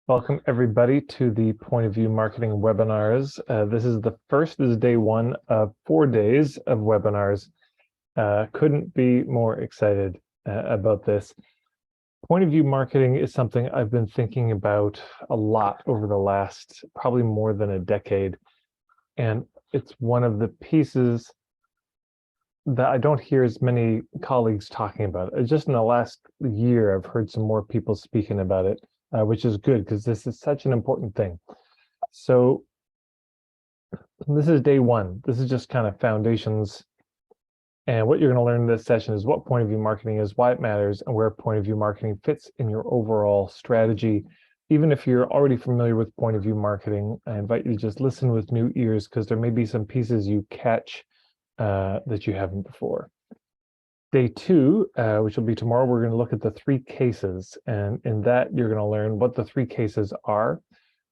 Welcome everybody to the Point of View Marketing webinars. This is day one of 4 days of webinars. Couldn't be more excited about this. Point of View Marketing is something I've been thinking about a lot over the last probably more than a decade. And it's one of the pieces that I don't hear as many colleagues talking about. Just in the last year, I've heard some more people speaking about it. Which is good because this is such an important thing. So this is day one. This is just kind of foundations. And what you're going to learn in this session is what point of view marketing is, why it matters, and where point of view marketing fits in your overall strategy. Even if you're already familiar with point of view marketing, I invite you to just listen with new ears because there may be some pieces you catch that you haven't before. Day two, which will be tomorrow, we're going to look at the 3 cases. And in that, you're going to learn what the 3 cases are,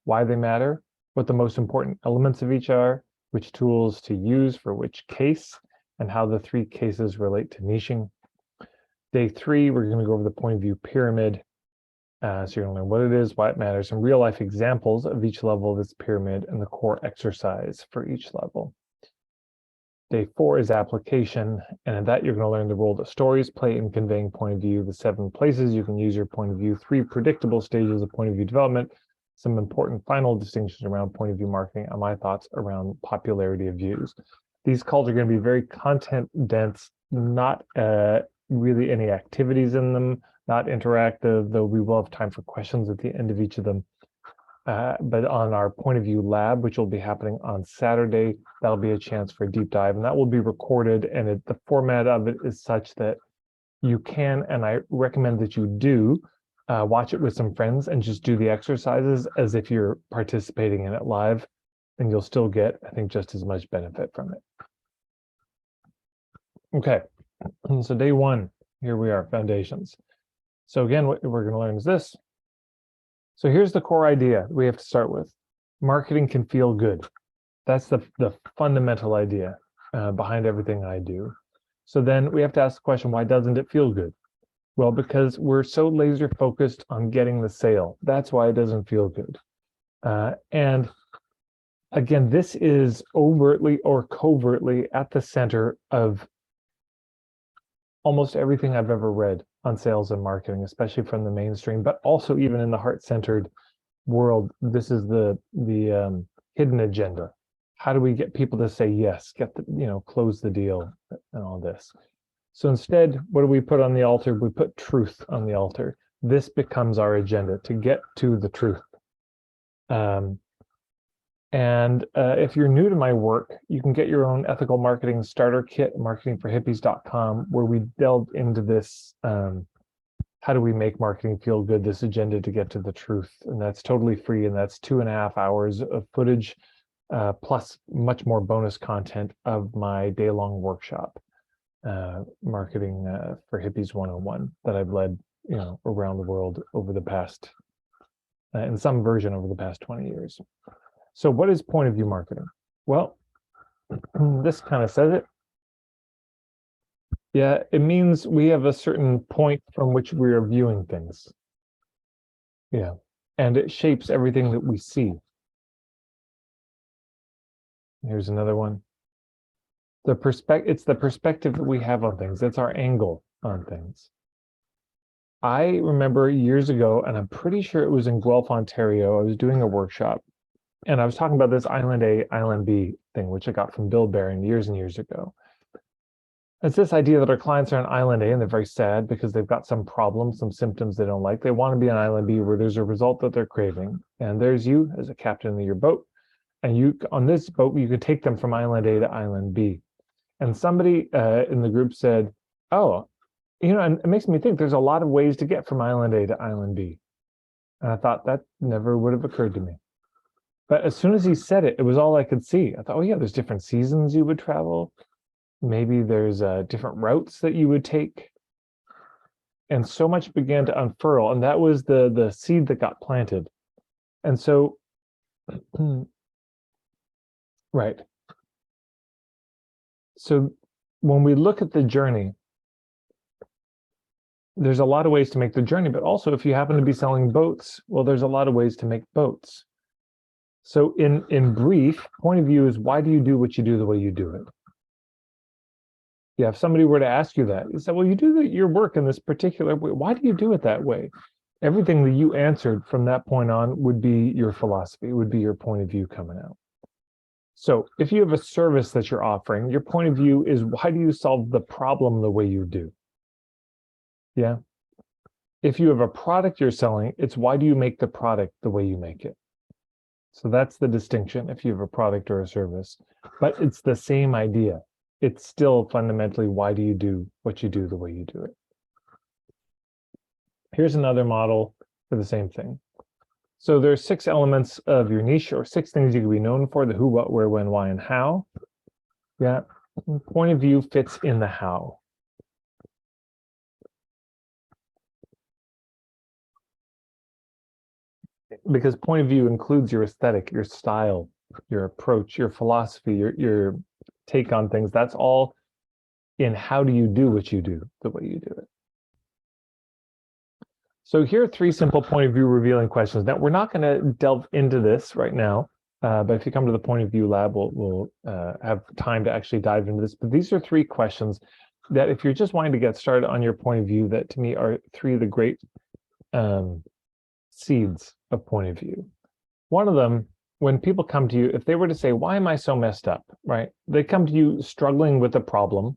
why they matter, what the most important elements of each are, which tools to use for which case, and how the 3 cases relate to niching. Day 3, we're going to go over the point of view pyramid. So you're going to learn what it is, why it matters, and real life examples of each level of this pyramid and the core exercise for each level. Day 4 is application, and in that you're going to learn the role that stories play in conveying point of view, the 7 places you can use your point of view, 3 predictable stages of point of view development, some important final distinctions around point of view marketing, and my thoughts around popularity of views. These calls are going to be very content dense, not really any activities in them, not interactive, though we will have time for questions at the end of each of them. But on our point of view lab, which will be happening on Saturday, that'll be a chance for a deep dive, and that will be recorded. And the format of it is such that you can, and I recommend that you do, watch it with some friends and just do the exercises as if you're participating in it live, and you'll still get, I think, just as much benefit from it. Okay, so day 1, here we are, foundations. So again, what we're going to learn is this. So here's the core idea we have to start with. Marketing can feel good. That's the fundamental idea behind everything I do. So then we have to ask the question, why doesn't it feel good? Well, because we're so laser focused on getting the sale. That's why it doesn't feel good. And again, this is overtly or covertly at the center of almost everything I've ever read on sales and marketing, especially from the mainstream, but also even in the heart-centered world. This is the hidden agenda. How do we get people to say yes, close the deal and all this? So instead, what do we put on the altar? We put truth on the altar. This becomes our agenda, to get to the truth. If you're new to my work, you can get your own ethical marketing starter kit, marketingforhippies.com, where we delve into this, how do we make marketing feel good, this agenda to get to the truth. And that's totally free, and that's 2.5 hours of footage, plus much more bonus content of my day-long workshop, Marketing for Hippies 101, that I've led around the world over the past, in some version over the past 20 years. So what is point of view marketing? Well, this kind of says it. Yeah, it means we have a certain point from which we are viewing things. Yeah, and it shapes everything that we see. Here's another one. It's the perspective that we have on things. That's our angle on things. I remember years ago, and I'm pretty sure it was in Guelph, Ontario, I was doing a workshop. And I was talking about this Island A, Island B thing, which I got from Bill Barron years and years ago. It's this idea that our clients are on Island A and they're very sad because they've got some problems, some symptoms they don't like. They want to be on Island B where there's a result that they're craving. And there's you as a captain of your boat. And on this boat, you could take them from Island A to Island B. And somebody in the group said, oh, and it makes me think there's a lot of ways to get from Island A to Island B. And I thought that never would have occurred to me. But as soon as he said it, it was all I could see. I thought, oh yeah, there's different seasons you would travel. Maybe there's different routes that you would take. And so much began to unfurl. And that was the seed that got planted. And so, right. So when we look at the journey, there's a lot of ways to make the journey, but also if you happen to be selling boats, well, there's a lot of ways to make boats. So in brief, point of view is, why do you do what you do the way you do it? Yeah, if somebody were to ask you that, you say, well, you do your work in this particular way. Why do you do it that way? Everything that you answered from that point on would be your philosophy, would be your point of view coming out. So if you have a service that you're offering, your point of view is, why do you solve the problem the way you do? Yeah. If you have a product you're selling, it's, why do you make the product the way you make it? So that's the distinction if you have a product or a service, but it's the same idea. It's still fundamentally, why do you do what you do the way you do it? Here's another model for the same thing. So there's 6 elements of your niche, or 6 things you can be known for: the who, what, where, when, why, and how. Yeah, point of view fits in the how. Because point of view includes your aesthetic, your style, your approach, your philosophy, your take on things. That's all in how do you do what you do the way you do it. So here are 3 simple point of view revealing questions. Now, we're not going to delve into this right now, but if you come to the point of view lab, we'll have time to actually dive into this. But these are 3 questions that, if you're just wanting to get started on your point of view, that to me are 3 of the great seeds of point of view. One of them, when people come to you, if they were to say, why am I so messed up, right? They come to you struggling with a problem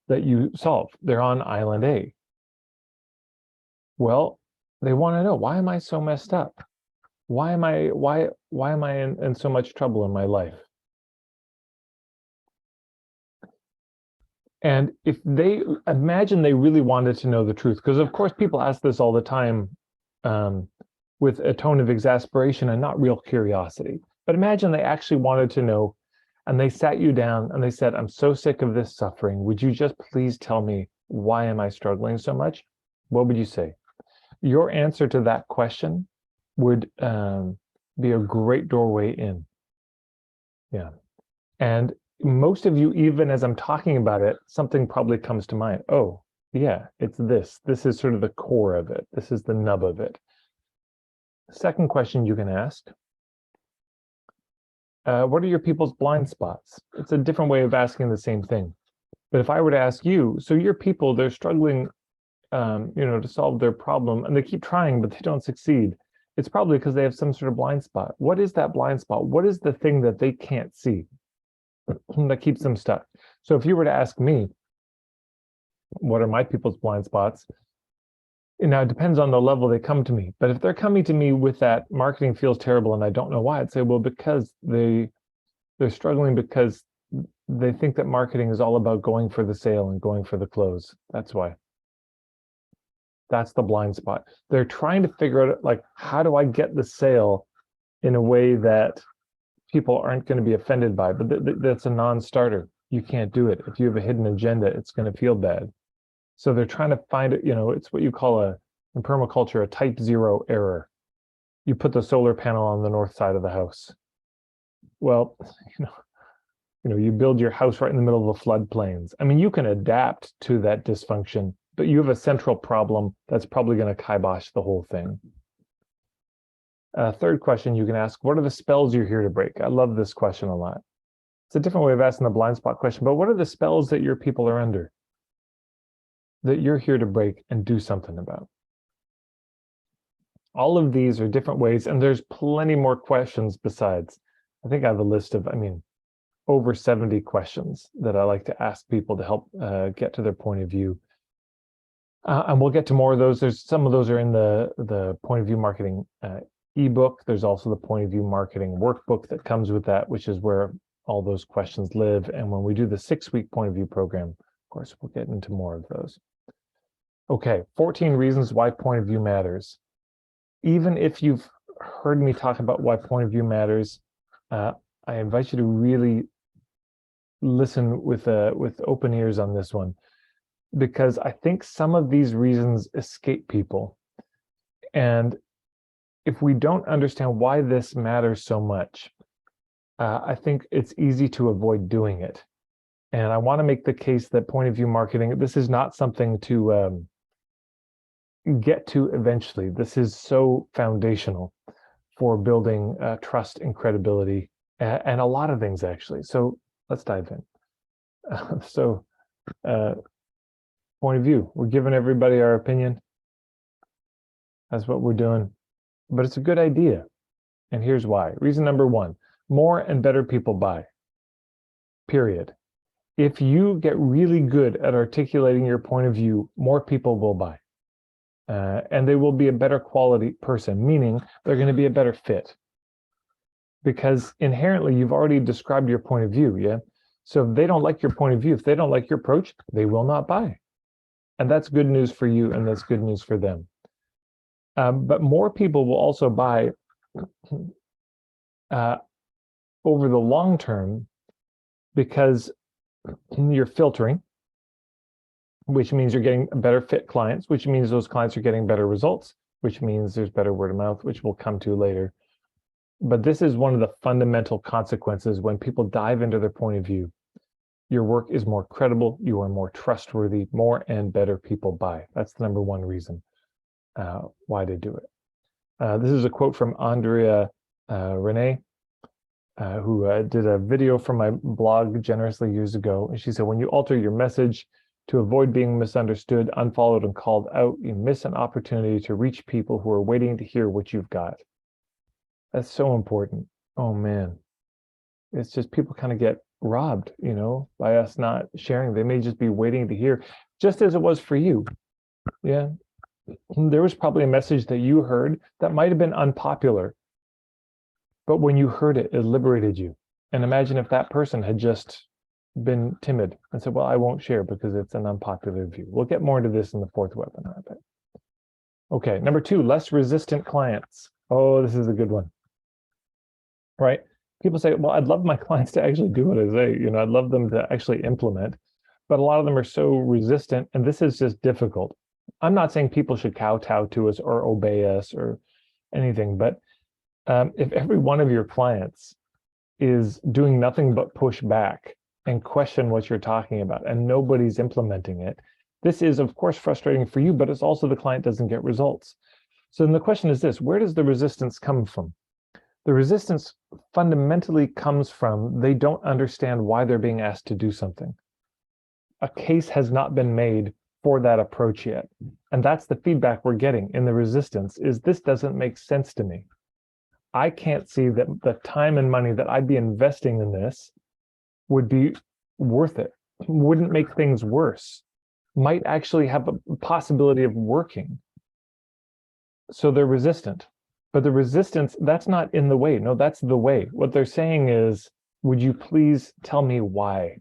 that you solve. They're on island A. Well, they want to know, why am I so messed up? Why am I in so much trouble in my life? And if they imagine they really wanted to know the truth, because of course people ask this all the time, with a tone of exasperation and not real curiosity. But imagine they actually wanted to know, and they sat you down and they said, I'm so sick of this suffering. Would you just please tell me, why am I struggling so much? What would you say? Your answer to that question would be a great doorway in. Yeah. And most of you, even as I'm talking about it, something probably comes to mind. Oh, yeah, it's this. This is sort of the core of it. This is the nub of it. Second question you can ask, what are your people's blind spots? It's a different way of asking the same thing. But if I were to ask you, so your people, they're struggling, to solve their problem, and they keep trying, but they don't succeed. It's probably because they have some sort of blind spot. What is that blind spot? What is the thing that they can't see that keeps them stuck? So if you were to ask me, what are my people's blind spots? Now, it depends on the level they come to me. But if they're coming to me with that marketing feels terrible and I don't know why, I'd say, well, because they're struggling because they think that marketing is all about going for the sale and going for the close. That's why. That's the blind spot. They're trying to figure out, like, how do I get the sale in a way that people aren't going to be offended by? But that's a non-starter. You can't do it. If you have a hidden agenda, it's going to feel bad. So they're trying to find it, it's what you call in permaculture, a type 0 error. You put the solar panel on the north side of the house. Well, you build your house right in the middle of the floodplains. I mean, you can adapt to that dysfunction, but you have a central problem that's probably going to kibosh the whole thing. Third question you can ask, what are the spells you're here to break? I love this question a lot. It's a different way of asking the blind spot question, but what are the spells that your people are under that you're here to break and do something about? All of these are different ways, and there's plenty more questions besides. I think I have a list of, over 70 questions that I like to ask people to help get to their point of view. And we'll get to more of those. Some of those are in the point of view marketing ebook. There's also the point of view marketing workbook that comes with that, which is where all those questions live. And when we do the 6-week point of view program, of course, we'll get into more of those. Okay, 14 reasons why point of view matters. Even if you've heard me talk about why point of view matters, I invite you to really listen with open ears on this one, because I think some of these reasons escape people. And if we don't understand why this matters so much, I think it's easy to avoid doing it. And I want to make the case that point of view marketing, this is not something to get to eventually. This is so foundational for building trust and credibility and a lot of things, actually. So let's dive in. Point of view. We're giving everybody our opinion. That's what we're doing. But it's a good idea. And here's why. Reason number one, more and better people buy. Period. If you get really good at articulating your point of view, more people will buy. And they will be a better quality person, meaning they're going to be a better fit. Because inherently, you've already described your point of view, yeah? So if they don't like your point of view, if they don't like your approach, they will not buy. And that's good news for you, and that's good news for them. But more people will also buy over the long term because you're filtering, which means you're getting better fit clients, which means those clients are getting better results, which means there's better word of mouth, which we'll come to later. But this is one of the fundamental consequences when people dive into their point of view. Your work is more credible, you are more trustworthy, more and better people buy. That's the number one reason why they do it. This is a quote from Andrea Renee, who did a video from my blog generously years ago. And she said, when you alter your message to avoid being misunderstood, unfollowed, and called out, you miss an opportunity to reach people who are waiting to hear what you've got. That's so important. Oh, man. It's just people kind of get robbed, by us not sharing. They may just be waiting to hear, just as it was for you. Yeah. There was probably a message that you heard that might have been unpopular, but when you heard it, it liberated you. And imagine if that person had just been timid and said, well, I won't share because it's an unpopular view. We'll get more into this in the fourth webinar. Okay, number two, less resistant clients. Oh, this is a good one, right? People say, well, I'd love my clients to actually do what I say. I'd love them to actually implement, but a lot of them are so resistant, and this is just difficult. I'm not saying people should kowtow to us or obey us or anything, but if every one of your clients is doing nothing but push back and question what you're talking about, and nobody's implementing it, this is, of course, frustrating for you, but it's also the client doesn't get results. So then the question is this, where does the resistance come from? The resistance fundamentally comes from they don't understand why they're being asked to do something. A case has not been made for that approach yet. And that's the feedback we're getting in the resistance is this doesn't make sense to me. I can't see that the time and money that I'd be investing in this would be worth it, wouldn't make things worse, might actually have a possibility of working. So they're resistant. But the resistance, that's not in the way. No, that's the way. What they're saying is, would you please tell me why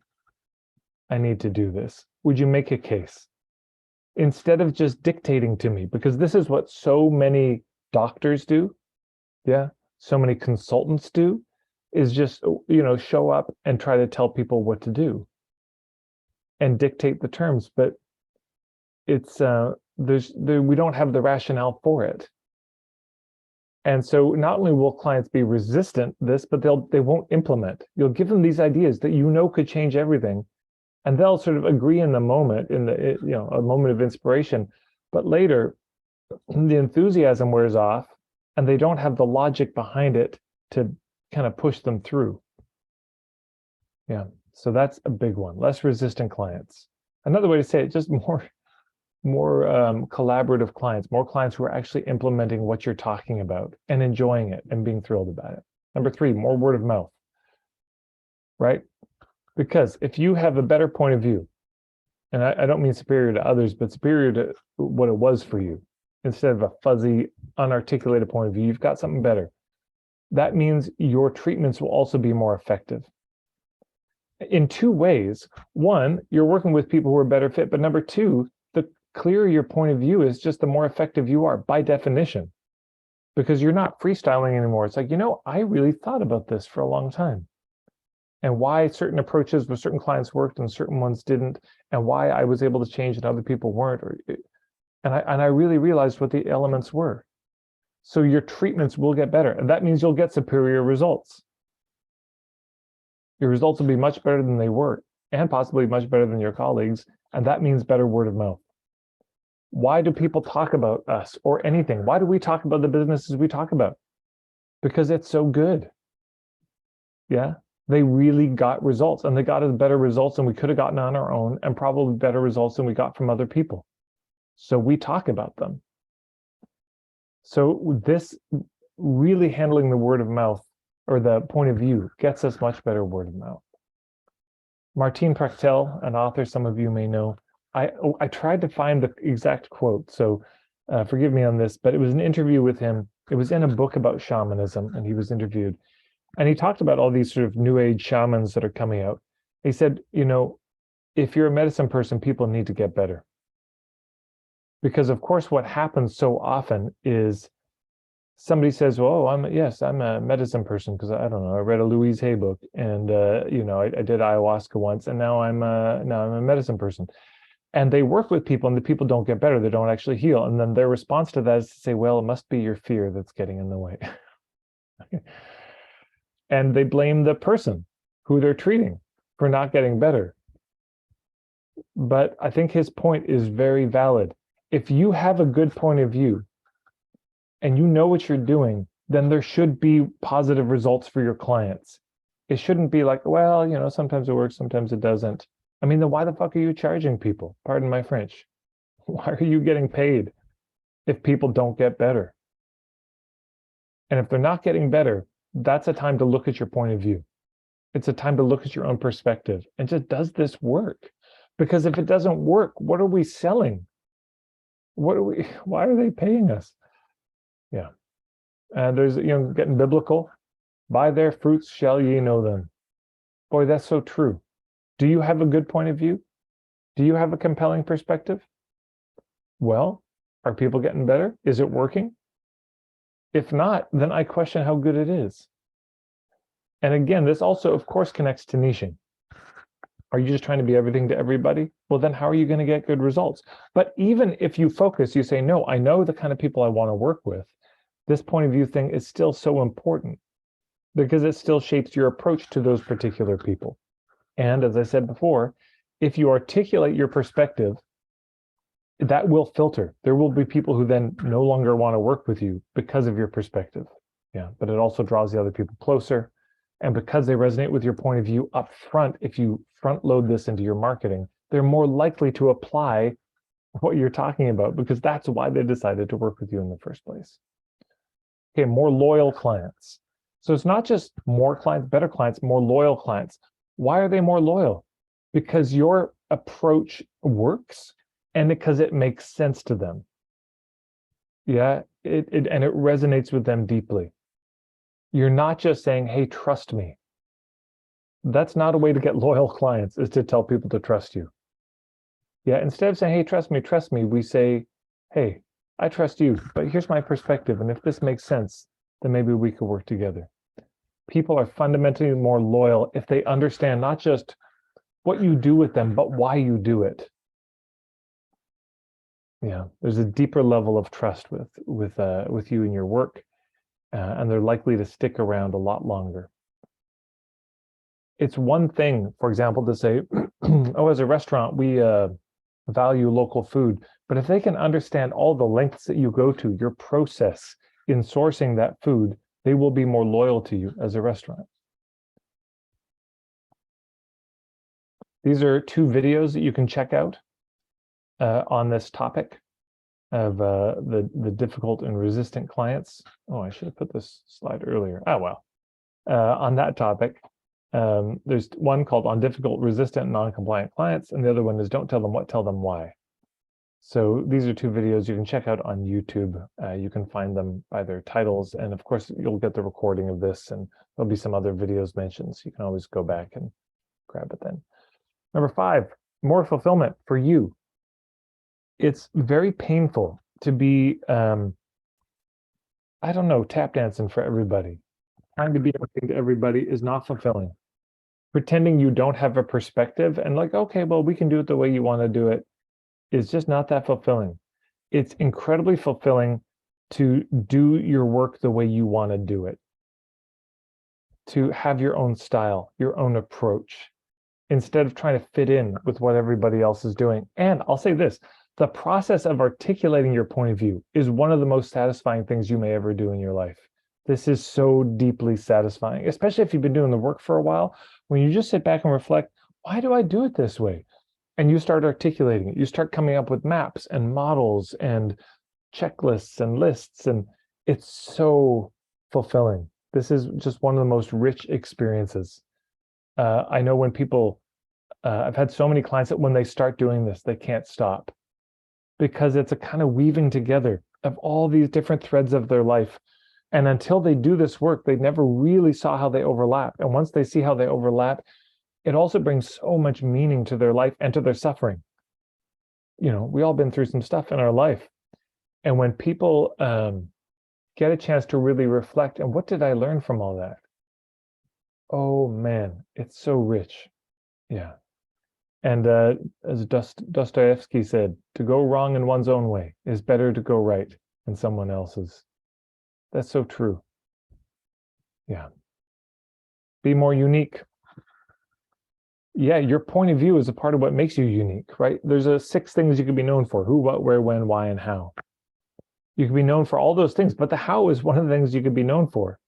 I need to do this? Would you make a case? Instead of just dictating to me, because this is what so many doctors do. Yeah, so many consultants do, is just, show up and try to tell people what to do and dictate the terms. But it's, we don't have the rationale for it. And so not only will clients be resistant to this, but they won't implement. You'll give them these ideas that could change everything, and they'll sort of agree in the moment, a moment of inspiration. But later, the enthusiasm wears off, and they don't have the logic behind it to kind of push them through. Yeah, so that's a big one. Less resistant clients. Another way to say it, just more collaborative clients, more clients who are actually implementing what you're talking about and enjoying it and being thrilled about it. Number three, more word of mouth, right? Because if you have a better point of view, and I don't mean superior to others, but superior to what it was for you, instead of a fuzzy, unarticulated point of view, you've got something better. That means your treatments will also be more effective. In two ways. One, you're working with people who are better fit, but number two, the clearer your point of view is, just the more effective you are by definition, because you're not freestyling anymore. It's like, I really thought about this for a long time, and why certain approaches with certain clients worked and certain ones didn't, and why I was able to change and other people weren't. And I really realized what the elements were. So your treatments will get better, and that means you'll get superior results. Your results will be much better than they were, and possibly much better than your colleagues, and that means better word of mouth. Why do people talk about us or anything? Why do we talk about the businesses we talk about? Because it's so good. Yeah, they really got results, and they got us better results than we could have gotten on our own, and probably better results than we got from other people. So we talk about them. So this really handling the word of mouth or the point of view gets us much better word of mouth. Martin Prechtel, an author some of you may know, I tried to find the exact quote, so forgive me on this, but it was an interview with him. It was in a book about shamanism, and he was interviewed. And he talked about all these sort of new age shamans that are coming out. He said, you know, if you're a medicine person, people need to get better. Because of course, what happens so often is somebody says, well, I'm a medicine person because I don't know, I read a Louise Hay book, and you know, I did ayahuasca once, and now I'm a medicine person. And they work with people, and the people don't get better. They don't actually heal. And then their response to that is to say, well, it must be your fear that's getting in the way. And they blame the person who they're treating for not getting better. But I think his point is very valid. If you have a good point of view and you know what you're doing, then there should be positive results for your clients. It shouldn't be like, well, you know, sometimes it works, sometimes it doesn't. I mean, then why the fuck are you charging people? Pardon my French. Why are you getting paid if people don't get better? And if they're not getting better, that's a time to look at your point of view. It's a time to look at your own perspective and just, does this work? Because if it doesn't work, what are we selling? Why are they paying us? Yeah. There's, you know, getting biblical. By their fruits shall ye know them. Boy, that's so true. Do you have a good point of view? Do you have a compelling perspective? Well, are people getting better? Is it working? If not, then I question how good it is. And again, this also, of course, connects to niching. Are you just trying to be everything to everybody? Well, then how are you going to get good results? But even if you focus, you say, no, I know the kind of people I want to work with. This point of view thing is still so important because it still shapes your approach to those particular people. And as I said before, if you articulate your perspective, that will filter. There will be people who then no longer want to work with you because of your perspective. Yeah, but it also draws the other people closer. And because they resonate with your point of view up front, if you front load this into your marketing, they're more likely to apply what you're talking about because that's why they decided to work with you in the first place. Okay, more loyal clients. So it's not just more clients, better clients, more loyal clients. Why are they more loyal? Because your approach works and because it makes sense to them. Yeah, and it resonates with them deeply. You're not just saying, hey, trust me. That's not a way to get loyal clients, is to tell people to trust you. Yeah, instead of saying, hey, trust me, we say, hey, I trust you, but here's my perspective. And if this makes sense, then maybe we could work together. People are fundamentally more loyal if they understand not just what you do with them, but why you do it. Yeah, there's a deeper level of trust with you and your work, and they're likely to stick around a lot longer. It's one thing, for example, to say, oh, as a restaurant, we value local food. But if they can understand all the lengths that you go to, your process in sourcing that food, they will be more loyal to you as a restaurant. These are 2 videos that you can check out on this topic of the difficult and resistant clients. Oh, I should have put this slide earlier. Oh, well. On that topic, there's one called On Difficult, Resistant, and Non-Compliant Clients, and the other one is Don't Tell Them What, Tell Them Why. So these are 2 videos you can check out on YouTube. You can find them by their titles, and of course, you'll get the recording of this, and there'll be some other videos mentioned, so you can always go back and grab it then. Number 5, more fulfillment for you. It's very painful to be, I don't know, tap dancing for everybody. Trying to be everything to everybody is not fulfilling. Pretending you don't have a perspective and like, okay, well, we can do it the way you want to do it is just not that fulfilling. It's incredibly fulfilling to do your work the way you want to do it, to have your own style, your own approach, instead of trying to fit in with what everybody else is doing. And I'll say this, The process of articulating your point of view is one of the most satisfying things you may ever do in your life. This is so deeply satisfying, especially if you've been doing the work for a while. When you just sit back and reflect, why do I do it this way? And you start articulating it. You start coming up with maps and models and checklists and lists, and it's so fulfilling. This is just one of the most rich experiences. I know when people, I've had so many clients that when they start doing this, they can't stop, because it's a kind of weaving together of all these different threads of their life. And until they do this work, they never really saw how they overlap. And once they see how they overlap, it also brings so much meaning to their life and to their suffering. You know, we all been through some stuff in our life. And when people get a chance to really reflect, and what did I learn from all that? Oh man, it's so rich. Yeah. And as Dostoevsky said, to go wrong in one's own way is better to go right in someone else's. That's so true. Yeah. Be more unique. Yeah, your point of view is a part of what makes you unique, right? There's 6 things you can be known for: who, what, where, when, why, and how. You can be known for all those things, but the how is one of the things you could be known for.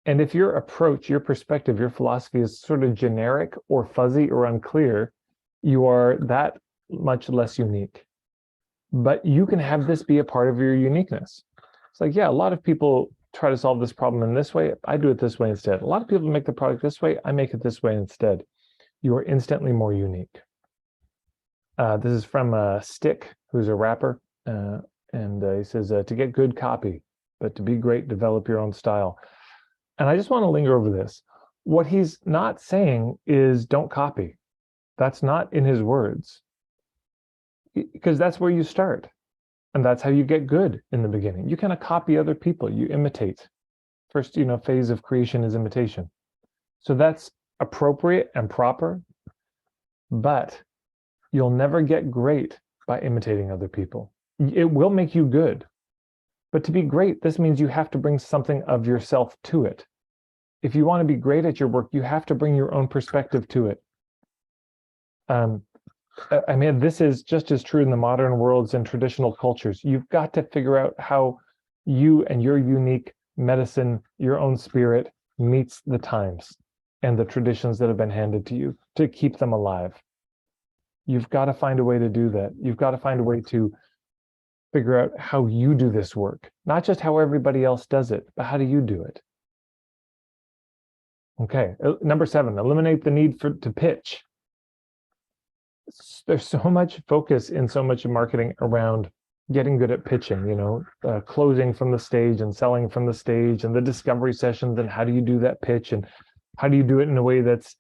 And if your approach, your perspective, your philosophy is sort of generic or fuzzy or unclear, you are that much less unique. But you can have this be a part of your uniqueness. It's like, yeah, a lot of people try to solve this problem in this way. I do it this way instead. A lot of people make the product this way. I make it this way instead. You are instantly more unique. This is from Stick, who's a rapper. And he says, to get good, copy, but to be great, develop your own style. And I just want to linger over this. What he's not saying is don't copy. That's not in his words, because that's where you start. And that's how you get good in the beginning. You kind of copy other people, you imitate. First, phase of creation is imitation. So that's appropriate and proper, but you'll never get great by imitating other people. It will make you good. But to be great, this means you have to bring something of yourself to it. If you want to be great at your work, you have to bring your own perspective to it. I mean, this is just as true in the modern worlds and traditional cultures. You've got to figure out how you and your unique medicine, your own spirit, meets the times and the traditions that have been handed to you to keep them alive. You've got to find a way to do that. You've got to find a way to figure out how you do this work, not just how everybody else does it, but how do you do it? Okay, number 7, eliminate the need to pitch. There's so much focus in so much of marketing around getting good at pitching, closing from the stage and selling from the stage and the discovery sessions, and how do you do that pitch and how do you do it in a way that's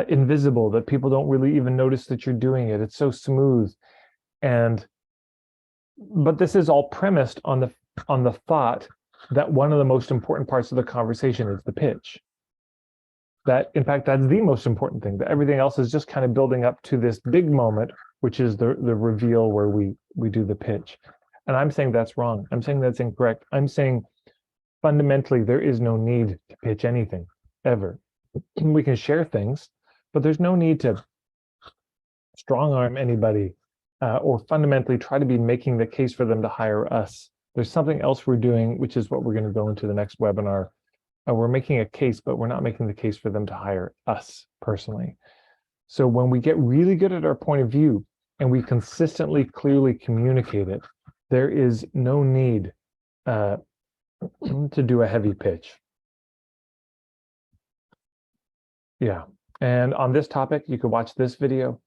invisible, that people don't really even notice that you're doing it. It's so smooth. But this is all premised on the thought that one of the most important parts of the conversation is the pitch. That, in fact, that's the most important thing, that everything else is just kind of building up to this big moment, which is the reveal where we do the pitch. And I'm saying that's wrong. I'm saying that's incorrect. I'm saying fundamentally there is no need to pitch anything, ever. We can share things, but there's no need to strong arm anybody or fundamentally try to be making the case for them to hire us. There's something else we're doing, which is what we're going to go into the next webinar. We're making a case, but we're not making the case for them to hire us personally. So when we get really good at our point of view and we consistently, clearly communicate it, there is no need to do a heavy pitch. Yeah. And on this topic, you could watch this video.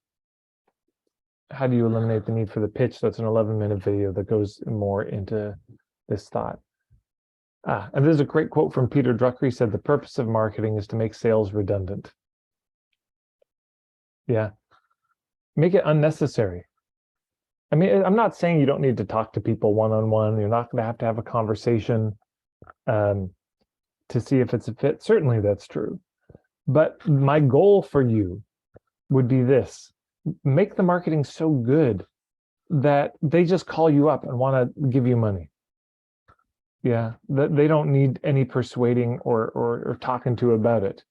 How do you eliminate the need for the pitch? That's an 11-minute video that goes more into this thought. And there's a great quote from Peter Drucker. He said, the purpose of marketing is to make sales redundant. Yeah. Make it unnecessary. I mean, I'm not saying you don't need to talk to people one-on-one. You're not going to have a conversation to see if it's a fit. Certainly that's true. But my goal for you would be this: make the marketing so good that they just call you up and want to give you money. Yeah, they don't need any persuading or talking to about it.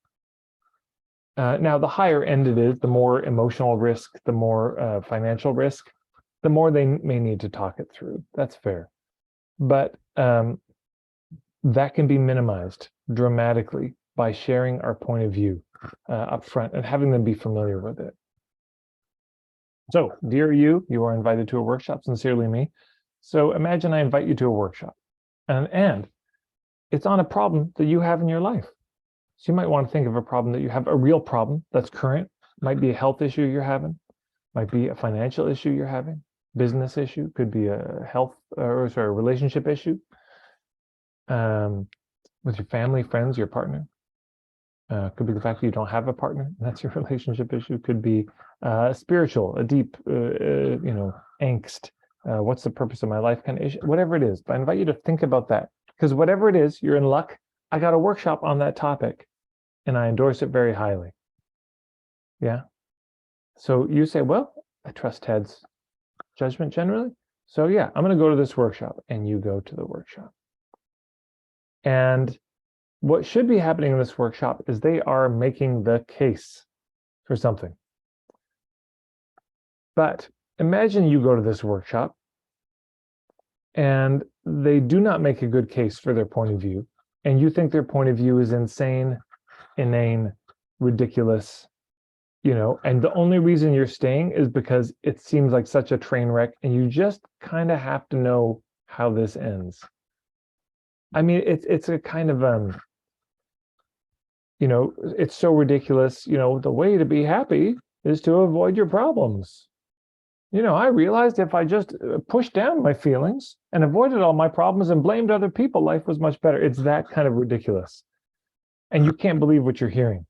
Now, the higher end it is, the more emotional risk, the more financial risk. the more they may need to talk it through. That's fair. But that can be minimized dramatically by sharing our point of view up front and having them be familiar with it. So, dear you are invited to a workshop, sincerely me. So imagine I invite you to a workshop, and it's on a problem that you have in your life. So you might want to think of a problem that you have, a real problem that's current. Might be a health issue you're having, might be a financial issue you're having, business issue, could be a relationship issue with your family, friends, your partner. Could be the fact that you don't have a partner, that's your relationship issue. Could be spiritual, a deep, angst. What's the purpose of my life kind of issue, whatever it is. But I invite you to think about that, because whatever it is, you're in luck. I got a workshop on that topic and I endorse it very highly. Yeah. So you say, well, I trust Ted's judgment generally. So yeah, I'm going to go to this workshop, and you go to the workshop. And what should be happening in this workshop is they are making the case for something. But imagine you go to this workshop and they do not make a good case for their point of view, and you think their point of view is insane, inane, ridiculous, and the only reason you're staying is because it seems like such a train wreck, and you just kind of have to know how this ends. I mean, it's a kind of it's so ridiculous. The way to be happy is to avoid your problems. I realized if I just pushed down my feelings and avoided all my problems and blamed other people, life was much better. It's that kind of ridiculous. And you can't believe what you're hearing.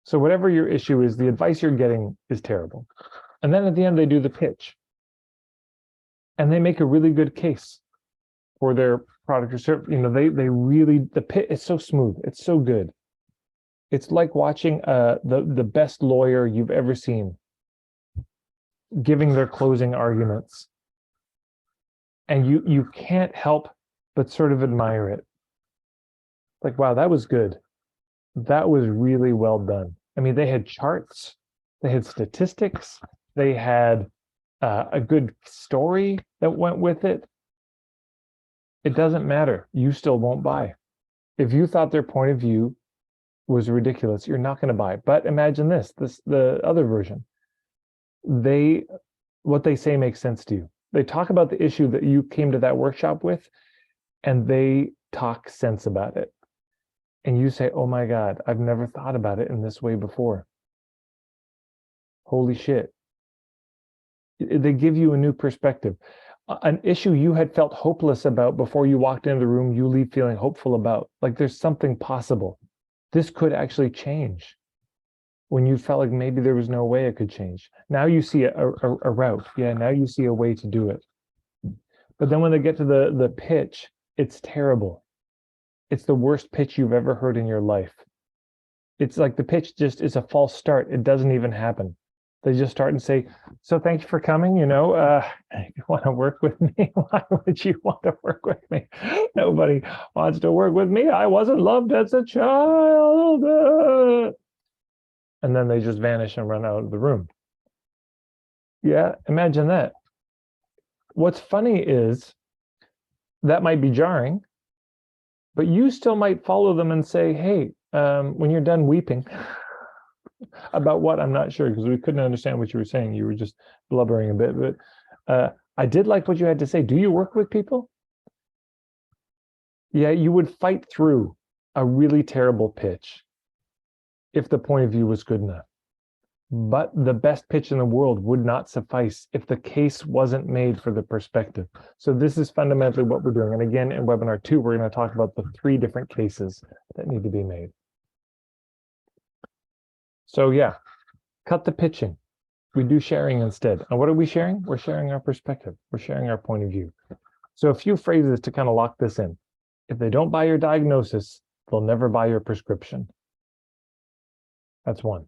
So whatever your issue is, the advice you're getting is terrible. And then at the end, they do the pitch. And they make a really good case for their product or service. The pitch is so smooth. It's so good. It's like watching the best lawyer you've ever seen giving their closing arguments. And you can't help but sort of admire it. Like, wow, that was good. That was really well done. I mean, they had charts, they had statistics, they had a good story that went with it. It doesn't matter. You still won't buy. If you thought their point of view was ridiculous, you're not going to buy. But imagine the other version. What they say makes sense to you. They talk about the issue that you came to that workshop with, and they talk sense about it. And you say, oh my God, I've never thought about it in this way before. Holy shit. They give you a new perspective. An issue you had felt hopeless about before you walked into the room, you leave feeling hopeful about. Like there's something possible. This could actually change. When you felt like maybe there was no way it could change. Now you see a route. Yeah, now you see a way to do it. But then when they get to the pitch, it's terrible. It's the worst pitch you've ever heard in your life. It's like the pitch just is a false start. It doesn't even happen. They just start and say, so thank you for coming. You want to work with me? Why would you want to work with me? Nobody wants to work with me. I wasn't loved as a child. And then they just vanish and run out of the room. Yeah, imagine that. What's funny is that might be jarring, but you still might follow them and say, hey, when you're done weeping, about what, I'm not sure, because we couldn't understand what you were saying. You were just blubbering a bit, but I did like what you had to say. Do you work with people? Yeah, you would fight through a really terrible pitch if the point of view was good enough. But the best pitch in the world would not suffice if the case wasn't made for the perspective. So this is fundamentally what we're doing. And again, in webinar 2, we're going to talk about the 3 different cases that need to be made. So yeah, cut the pitching. We do sharing instead. And what are we sharing? We're sharing our perspective. We're sharing our point of view. So a few phrases to kind of lock this in. If they don't buy your diagnosis, they'll never buy your prescription. That's one.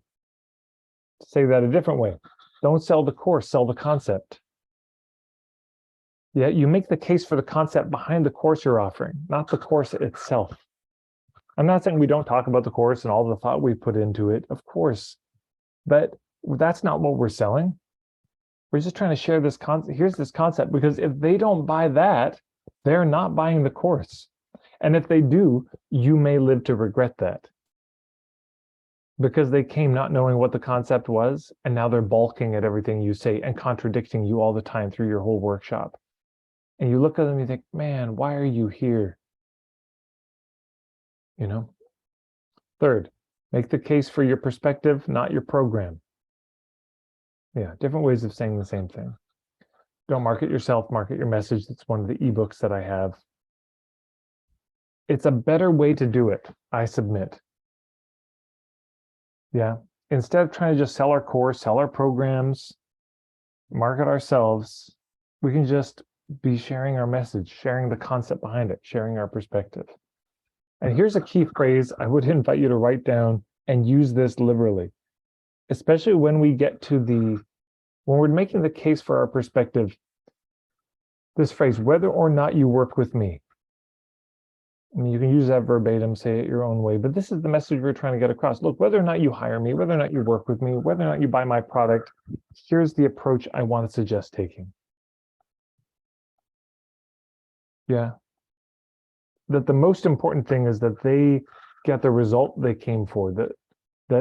To say that a different way, don't sell the course, sell the concept. Yeah, you make the case for the concept behind the course you're offering, not the course itself. I'm not saying we don't talk about the course and all the thought we put into it, of course, but that's not what we're selling. We're just trying to share this concept. Here's this concept, because if they don't buy that, they're not buying the course. And if they do, you may live to regret that, because they came not knowing what the concept was, and now they're balking at everything you say and contradicting you all the time through your whole workshop. And you look at them and you think, man, why are you here? You know? Third, make the case for your perspective, not your program. Yeah, different ways of saying the same thing. Don't market yourself, market your message. That's one of the ebooks that I have. It's a better way to do it, I submit. Yeah, instead of trying to just sell our course, sell our programs, market ourselves, we can just be sharing our message, sharing the concept behind it, sharing our perspective. And here's a key phrase I would invite you to write down and use this liberally, especially when we get to when we're making the case for our perspective. This phrase, whether or not you work with me. I mean, you can use that verbatim, say it your own way, but this is the message we're trying to get across. Look, whether or not you hire me, whether or not you work with me, whether or not you buy my product, here's the approach I want to suggest taking. Yeah. That the most important thing is that they get the result they came for, that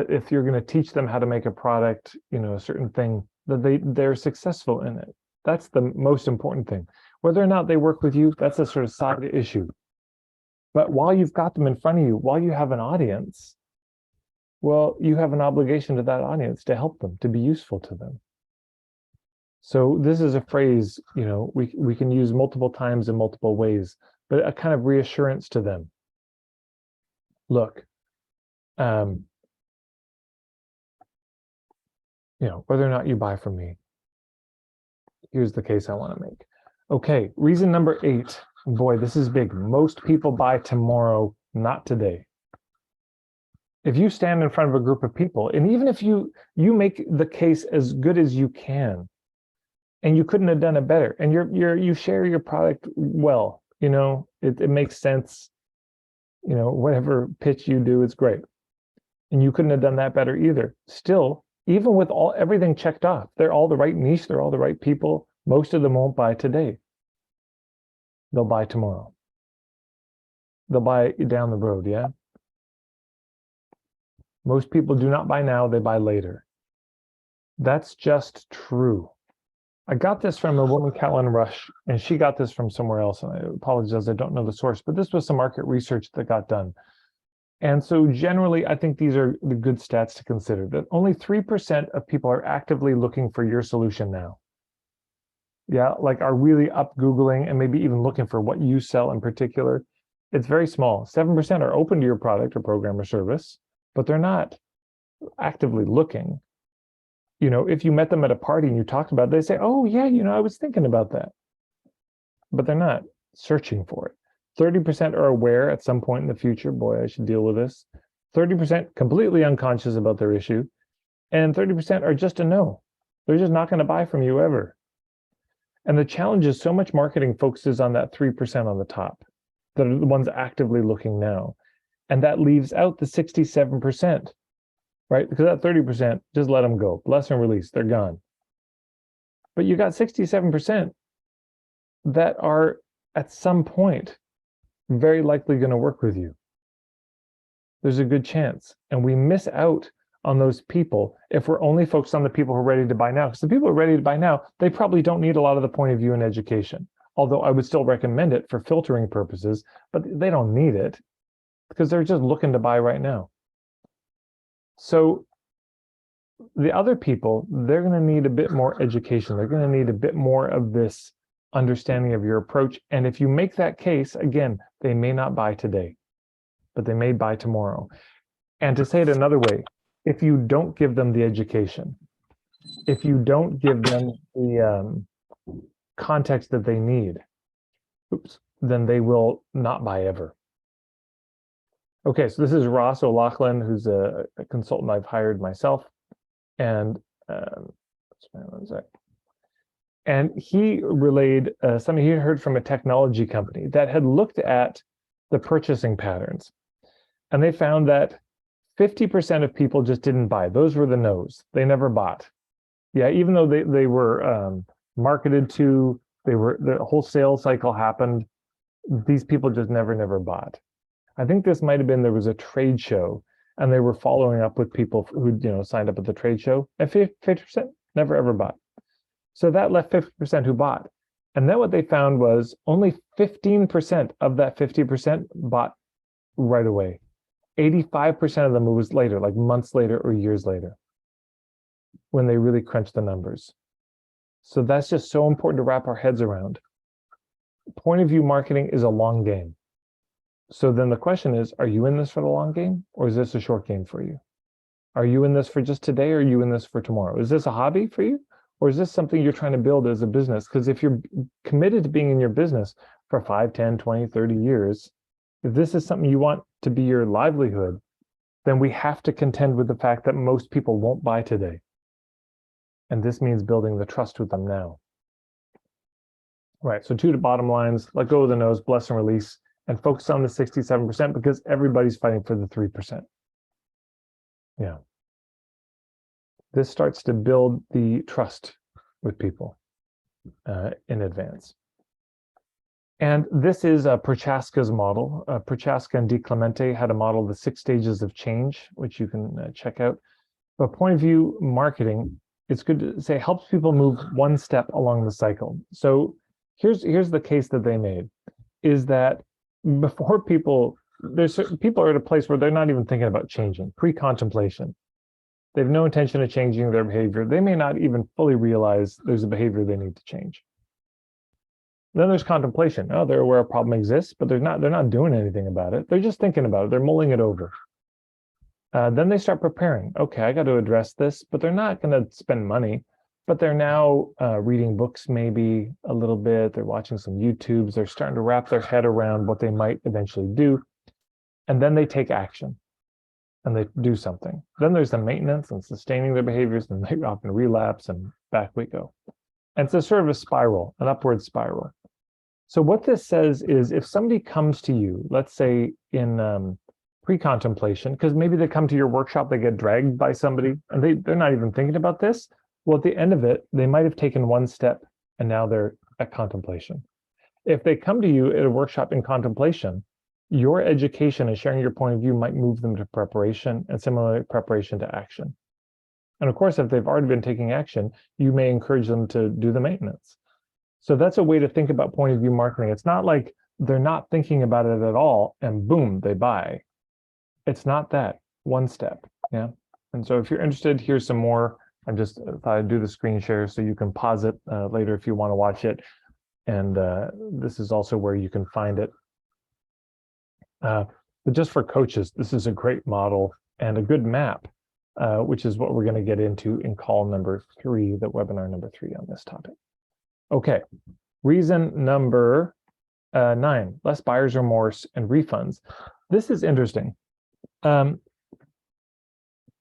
if you're going to teach them how to make a product, a certain thing, that they're successful in it. That's the most important thing. Whether or not they work with you, that's a sort of side issue. But while you've got them in front of you, while you have an audience, well, you have an obligation to that audience to help them, to be useful to them. So this is a phrase, we can use multiple times in multiple ways, but a kind of reassurance to them. Look, whether or not you buy from me, here's the case I want to make. Okay, reason number 8. Boy, this is big. Most people buy tomorrow, not today. If you stand in front of a group of people, and even if you make the case as good as you can, and you couldn't have done it better, and you share your product well, it makes sense, whatever pitch you do, it's great, and you couldn't have done that better either. Still, even with everything checked off, they're all the right niche, they're all the right people, most of them won't buy today. They'll buy tomorrow. They'll buy down the road, yeah? Most people do not buy now, they buy later. That's just true. I got this from a woman, Katrin Rush, and she got this from somewhere else, and I apologize, I don't know the source, but this was some market research that got done. And so generally, I think these are the good stats to consider, that only 3% of people are actively looking for your solution now. Yeah, like are really up Googling and maybe even looking for what you sell in particular. It's very small. 7% are open to your product or program or service, but they're not actively looking. If you met them at a party and you talked about it, they say, oh yeah, I was thinking about that. But they're not searching for it. 30% are aware at some point in the future, boy, I should deal with this. 30% completely unconscious about their issue. And 30% are just a no. They're just not going to buy from you ever. And the challenge is so much marketing focuses on that 3% on the top, that are the ones actively looking now. And that leaves out the 67%, right? Because that 30%, just let them go. Bless and release, they're gone. But you got 67% that are at some point very likely going to work with you. There's a good chance. And we miss out on those people if we're only focused on the people who are ready to buy now. Because the people who are ready to buy now, they probably don't need a lot of the point of view in education. Although I would still recommend it for filtering purposes, but they don't need it because they're just looking to buy right now. So the other people, they're going to need a bit more education. They're going to need a bit more of this understanding of your approach. And if you make that case, again, they may not buy today, but they may buy tomorrow. And to say it another way, if you don't give them the education, if you don't give them the context that they need, then they will not buy ever. Okay, so this is Ross O'Loughlin, who's a consultant I've hired myself. And and he relayed something he had heard from a technology company that had looked at the purchasing patterns. And they found that 50% of people just didn't buy. Those were the no's. They never bought. Yeah, even though they were marketed to, the whole sales cycle happened, these people just never bought. I think this might have been, there was a trade show and they were following up with people who signed up at the trade show, and 50% never ever bought. So that left 50% who bought. And then what they found was only 15% of that 50% bought right away. 85% of them was later, like months later or years later, when they really crunched the numbers. So that's just so important to wrap our heads around. Point of view marketing is a long game. So then the question is, are you in this for the long game, or is this a short game for you? Are you in this for just today, or are you in this for tomorrow? Is this a hobby for you, or is this something you're trying to build as a business? Because if you're committed to being in your business for 5, 10, 20, 30 years, if this is something you want to be your livelihood, then we have to contend with the fact that most people won't buy today. And this means building the trust with them now. Right, so 2 bottom lines: let go of the no's, bless and release, and focus on the 67% because everybody's fighting for the 3%. Yeah. This starts to build the trust with people in advance. And this is Prochaska's model. Prochaska and DiClemente had a model, the 6 stages of change, which you can check out. But point of view marketing, it's good to say, helps people move one step along the cycle. So here's the case that they made, is that before people are at a place where they're not even thinking about changing, pre-contemplation. They have no intention of changing their behavior. They may not even fully realize there's a behavior they need to change. Then there's contemplation. Oh, they're aware a problem exists, but they're not doing anything about it. They're just thinking about it. They're mulling it over. Then they start preparing. Okay, I got to address this, but they're not going to spend money. But they're now reading books maybe a little bit. They're watching some YouTubes. They're starting to wrap their head around what they might eventually do. And then they take action and they do something. Then there's the maintenance and sustaining their behaviors, and they often relapse, and back we go. And it's a sort of a spiral, an upward spiral. So what this says is, if somebody comes to you, let's say in pre-contemplation, because maybe they come to your workshop, they get dragged by somebody, and they're not even thinking about this. Well, at the end of it, they might have taken one step, and now they're at contemplation. If they come to you at a workshop in contemplation, your education and sharing your point of view might move them to preparation, and similarly preparation to action. And of course, if they've already been taking action, you may encourage them to do the maintenance. So that's a way to think about point of view marketing. It's not like they're not thinking about it at all and boom, they buy. It's not that. One step. Yeah. And so if you're interested, here's some more. I just thought I'd do the screen share so you can pause it later if you want to watch it. And this is also where you can find it. But just for coaches, this is a great model and a good map, which is what we're going to get into in call number 3, the webinar number 3 on this topic. Okay, reason number 9, less buyer's remorse and refunds. This is interesting.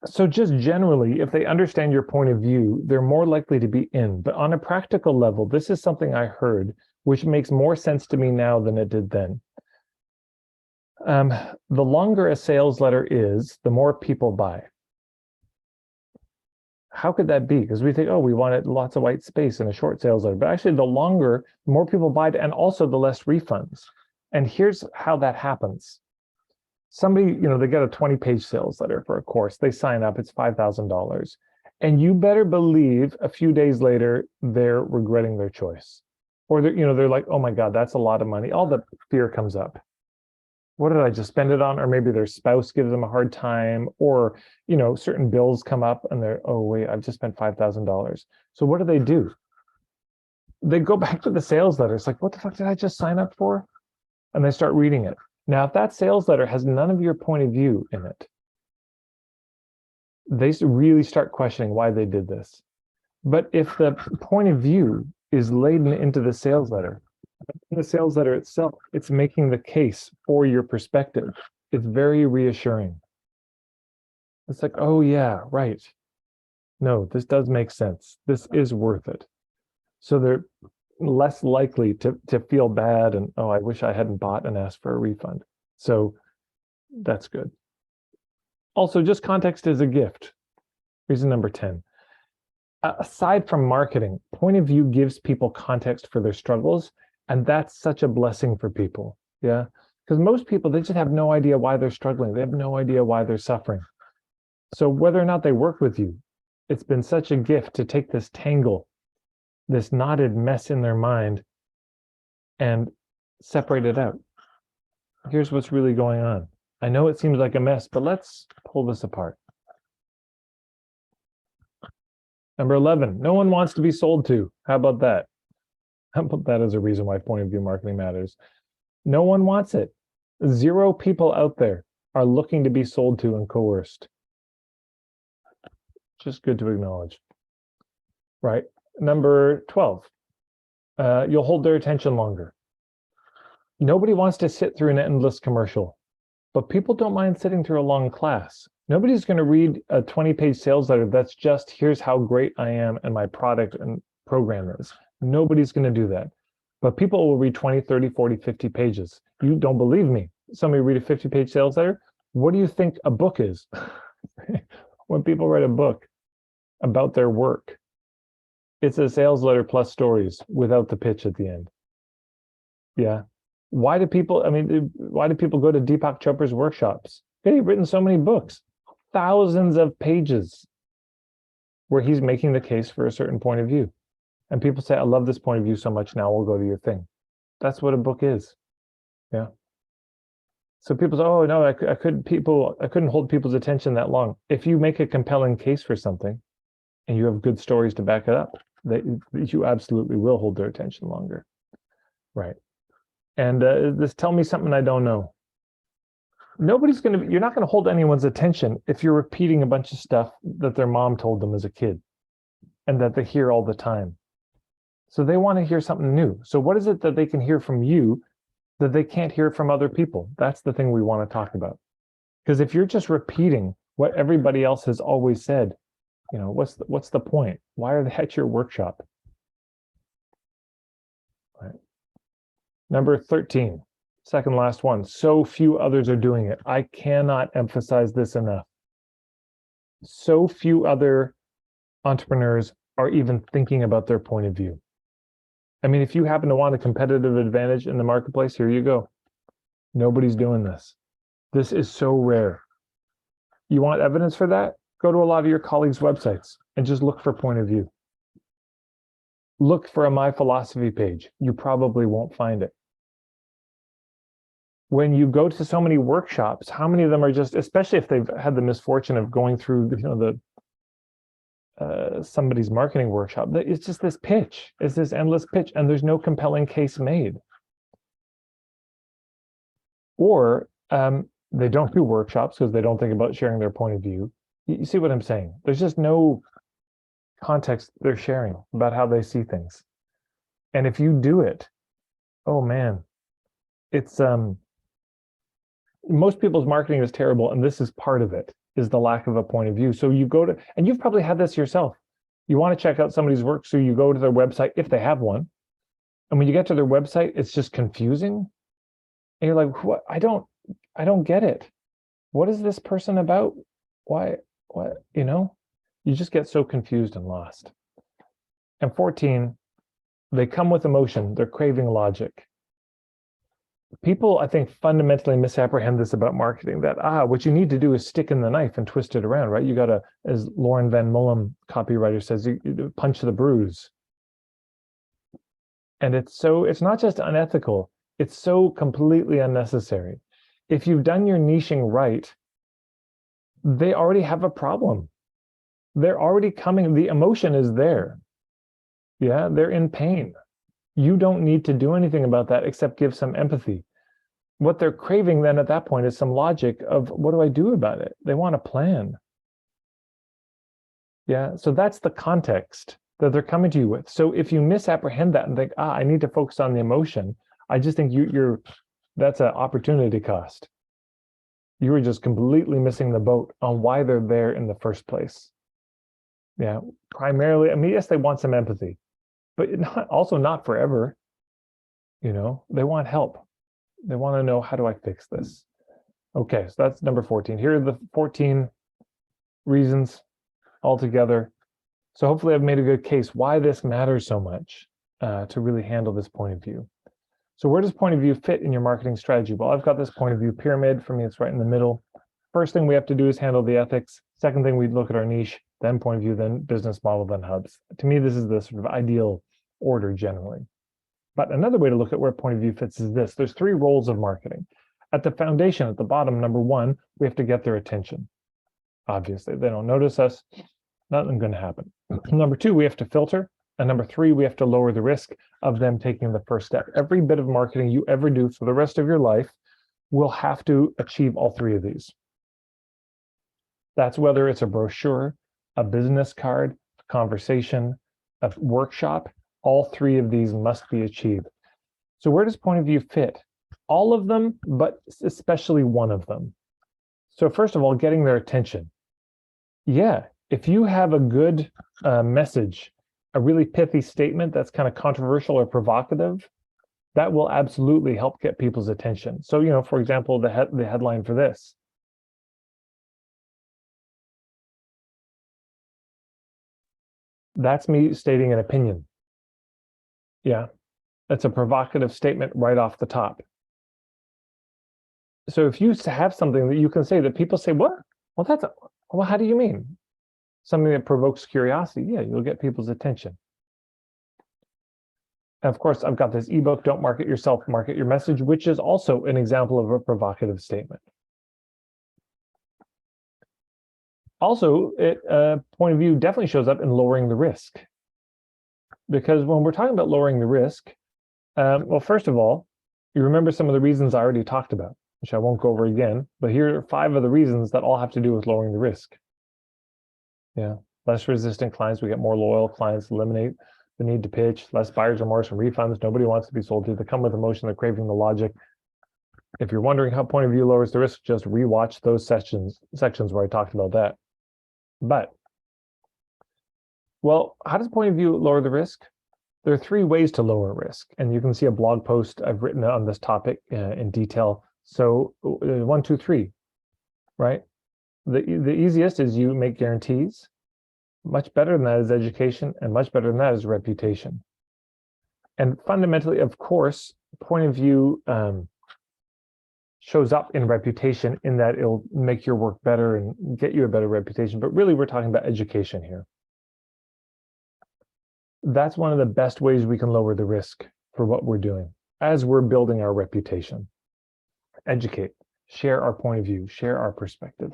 So just generally, if they understand your point of view, they're more likely to be in. But on a practical level, this is something I heard, which makes more sense to me now than it did then. The longer a sales letter is, the more people buy. How could that be? Because we think, oh, we wanted lots of white space in a short sales letter. But actually, the longer, the more people buy, and also the less refunds. And here's how that happens. Somebody, they get a 20-page sales letter for a course. They sign up. It's $5,000. And you better believe a few days later, they're regretting their choice. Or they're like, oh my God, that's a lot of money. All the fear comes up. What did I just spend it on? Or maybe their spouse gives them a hard time, or, certain bills come up and they're, oh wait, I've just spent $5,000. So what do? They go back to the sales letter. It's like, what the fuck did I just sign up for? And they start reading it. Now, if that sales letter has none of your point of view in it, they really start questioning why they did this. But if the point of view is laden into the sales letter, in the sales letter itself, it's making the case for your perspective. It's very reassuring. It's like, oh yeah, right. No, this does make sense. This is worth it. So they're less likely to feel bad and, oh, I wish I hadn't bought and asked for a refund. So that's good. Also, just context is a gift. Reason number 10. aside from marketing, point of view gives people context for their struggles, and that's such a blessing for people. Yeah, because most people, they just have no idea why they're struggling. They have no idea why they're suffering. So whether or not they work with you, it's been such a gift to take this tangle, this knotted mess in their mind, and separate it out. Here's what's really going on. I know it seems like a mess, but let's pull this apart. Number 11, no one wants to be sold to. How about that? How about that as a reason why point of view marketing matters? No one wants it. 0 people out there are looking to be sold to and coerced. Just good to acknowledge. Right. Number 12, you'll hold their attention longer. Nobody wants to sit through an endless commercial, but people don't mind sitting through a long class. Nobody's going to read a 20-page sales letter that's just, here's how great I am and my product and program is. Nobody's going to do that. But people will read 20, 30, 40, 50 pages. You don't believe me. Somebody read a 50-page sales letter. What do you think a book is? When people write a book about their work, it's a sales letter plus stories without the pitch at the end. Yeah. Why do people go to Deepak Chopra's workshops? He's written so many books, thousands of pages, where he's making the case for a certain point of view. And people say, I love this point of view so much, now we'll go to your thing. That's what a book is. Yeah. So people say, oh no, I couldn't hold people's attention that long. If you make a compelling case for something and you have good stories to back it up, you absolutely will hold their attention longer. Right. And this tell me something I don't know. You're not going to hold anyone's attention if you're repeating a bunch of stuff that their mom told them as a kid and that they hear all the time. So they want to hear something new. So what is it that they can hear from you that they can't hear from other people? That's the thing we want to talk about. Because if you're just repeating what everybody else has always said, what's the point? Why are they at your workshop? Right. Number 13, second last one. So few others are doing it. I cannot emphasize this enough. So few other entrepreneurs are even thinking about their point of view. I mean, if you happen to want a competitive advantage in the marketplace, here you go. Nobody's doing this. This is so rare. You want evidence for that? Go to a lot of your colleagues' websites and just look for point of view. Look for a My Philosophy page. You probably won't find it. When you go to so many workshops, how many of them are just, especially if they've had the misfortune of going through, somebody's marketing workshop, it's just this pitch. It's this endless pitch, and there's no compelling case made. Or they don't do workshops because they don't think about sharing their point of view. You see what I'm saying? There's just no context they're sharing about how they see things. And if you do it, oh man, it's most people's marketing is terrible, and this is part of it, is the lack of a point of view. So you go to, and you've probably had this yourself. You want to check out somebody's work, so you go to their website if they have one. And when you get to their website, it's just confusing. And you're like, what? I don't get it. What is this person about? Why, what, you just get so confused and lost. And 14, they come with emotion. They're craving logic. People, I think, fundamentally misapprehend this about marketing, that, what you need to do is stick in the knife and twist it around, right? You got to, as Lauren Van Mullum, copywriter, says, you punch the bruise. And it's not just unethical, it's so completely unnecessary. If you've done your niching right, they already have a problem. They're already coming, the emotion is there. Yeah, they're in pain. You don't need to do anything about that except give some empathy. What they're craving then at that point is some logic of, what do I do about it? They want a plan. Yeah, so that's the context that they're coming to you with. So if you misapprehend that and think, I need to focus on the emotion, I just think that's an opportunity cost. You were just completely missing the boat on why they're there in the first place. Yeah, primarily, I mean, yes, they want some empathy, but also not forever. They want help. They want to know, how do I fix this? Okay, so that's number 14. Here are the 14 reasons altogether. So hopefully I've made a good case why this matters so much to really handle this point of view. So where does point of view fit in your marketing strategy? Well, I've got this point of view pyramid. For me, it's right in the middle. First thing we have to do is handle the ethics. Second thing, we look at our niche, then point of view, then business model, then hubs. To me, this is the sort of ideal order generally. But another way to look at where point of view fits is this. There's three roles of marketing. At the foundation, at the bottom, number one, we have to get their attention. Obviously, they don't notice us, nothing going to happen. Number two, we have to filter. And number three, we have to lower the risk of them taking the first step. Every bit of marketing you ever do for the rest of your life will have to achieve all three of these. That's whether it's a brochure, a business card, a conversation, a workshop, all three of these must be achieved. So where does point of view fit? All of them, but especially one of them. So first of all, getting their attention. Yeah, if you have a good message, a really pithy statement that's kind of controversial or provocative, that will absolutely help get people's attention. So, for example, the headline for this. That's me stating an opinion. Yeah, that's a provocative statement right off the top. So if you have something that you can say that people say, what? Well, how do you mean? Something that provokes curiosity, yeah, you'll get people's attention. And of course, I've got this ebook, Don't Market Yourself, Market Your Message, which is also an example of a provocative statement. Also, point of view definitely shows up in lowering the risk. Because when we're talking about lowering the risk, well, first of all, you remember some of the reasons I already talked about, which I won't go over again, but here are 5 of the reasons that all have to do with lowering the risk. Yeah, less resistant clients, we get more loyal clients, eliminate the need to pitch, less buyer's remorse and refunds. Nobody wants to be sold to. They come with emotion, they're craving the logic. If you're wondering how point of view lowers the risk, just rewatch those sections where I talked about that. But, well, how does point of view lower the risk? There are 3 ways to lower risk, and you can see a blog post I've written on this topic in detail. So 1, 2, 3, right? The easiest is you make guarantees. Much better than that is education, and much better than that is reputation. And fundamentally, of course, point of view shows up in reputation in that it'll make your work better and get you a better reputation. But really, we're talking about education here. That's one of the best ways we can lower the risk for what we're doing as we're building our reputation. Educate, share our point of view, share our perspective.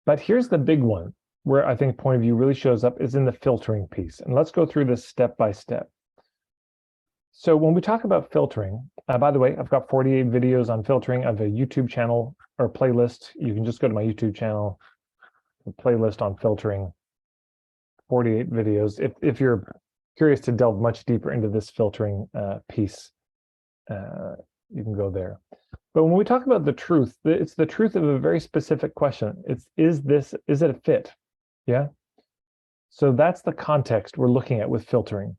But here's the big one where I think point of view really shows up is in the filtering piece. And let's go through this step by step. So when we talk about filtering, by the way, I've got 48 videos on filtering. I have a YouTube channel or playlist. You can just go to my YouTube channel, playlist on filtering, 48 videos. If you're curious to delve much deeper into this filtering piece, you can go there. But when we talk about the truth, it's the truth of a very specific question. Is it a fit? Yeah. So that's the context we're looking at with filtering.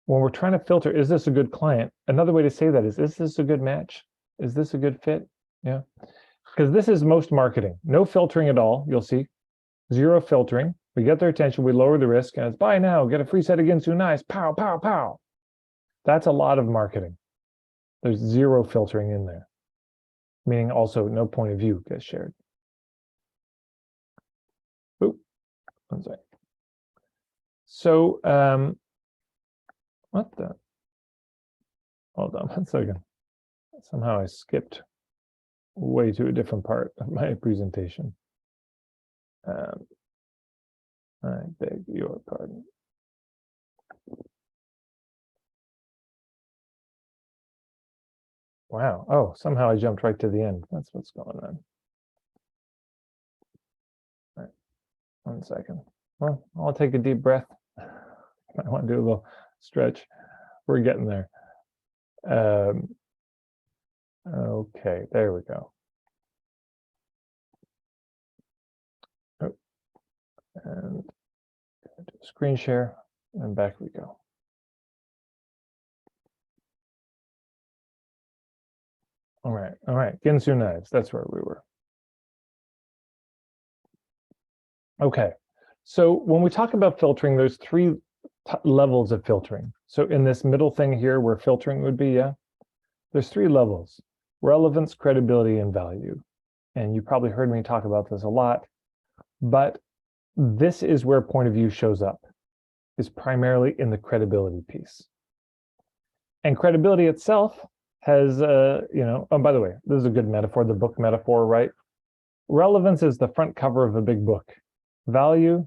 When we're trying to filter, is this a good client? Another way to say that is this a good match? Is this a good fit? Yeah. Because this is most marketing. No filtering at all, you'll see. 0 filtering. We get their attention, we lower the risk, and it's buy now, get a free set again soon, nice, pow, pow, pow. That's a lot of marketing. There's 0 filtering in there, meaning also no point of view gets shared. Oop, one second. So, what the? Hold on 1 second. Somehow I skipped way to a different part of my presentation. I beg your pardon. Wow. Oh, somehow I jumped right to the end. That's what's going on. All right. 1 second. Well, I'll take a deep breath. I want to do a little stretch. We're getting there. Okay, there we go. Oh, and screen share, and back we go. All right, Ginsu knives, that's where we were. Okay, So when we talk about filtering, there's three levels of filtering. So in this middle thing here where filtering would be, there's three levels: relevance, credibility, and value. And you probably heard me talk about this a lot, but this is where point of view shows up, is primarily in the credibility piece. And credibility itself has, oh, by the way, this is a good metaphor, the book metaphor, right? Relevance is the front cover of a big book. Value,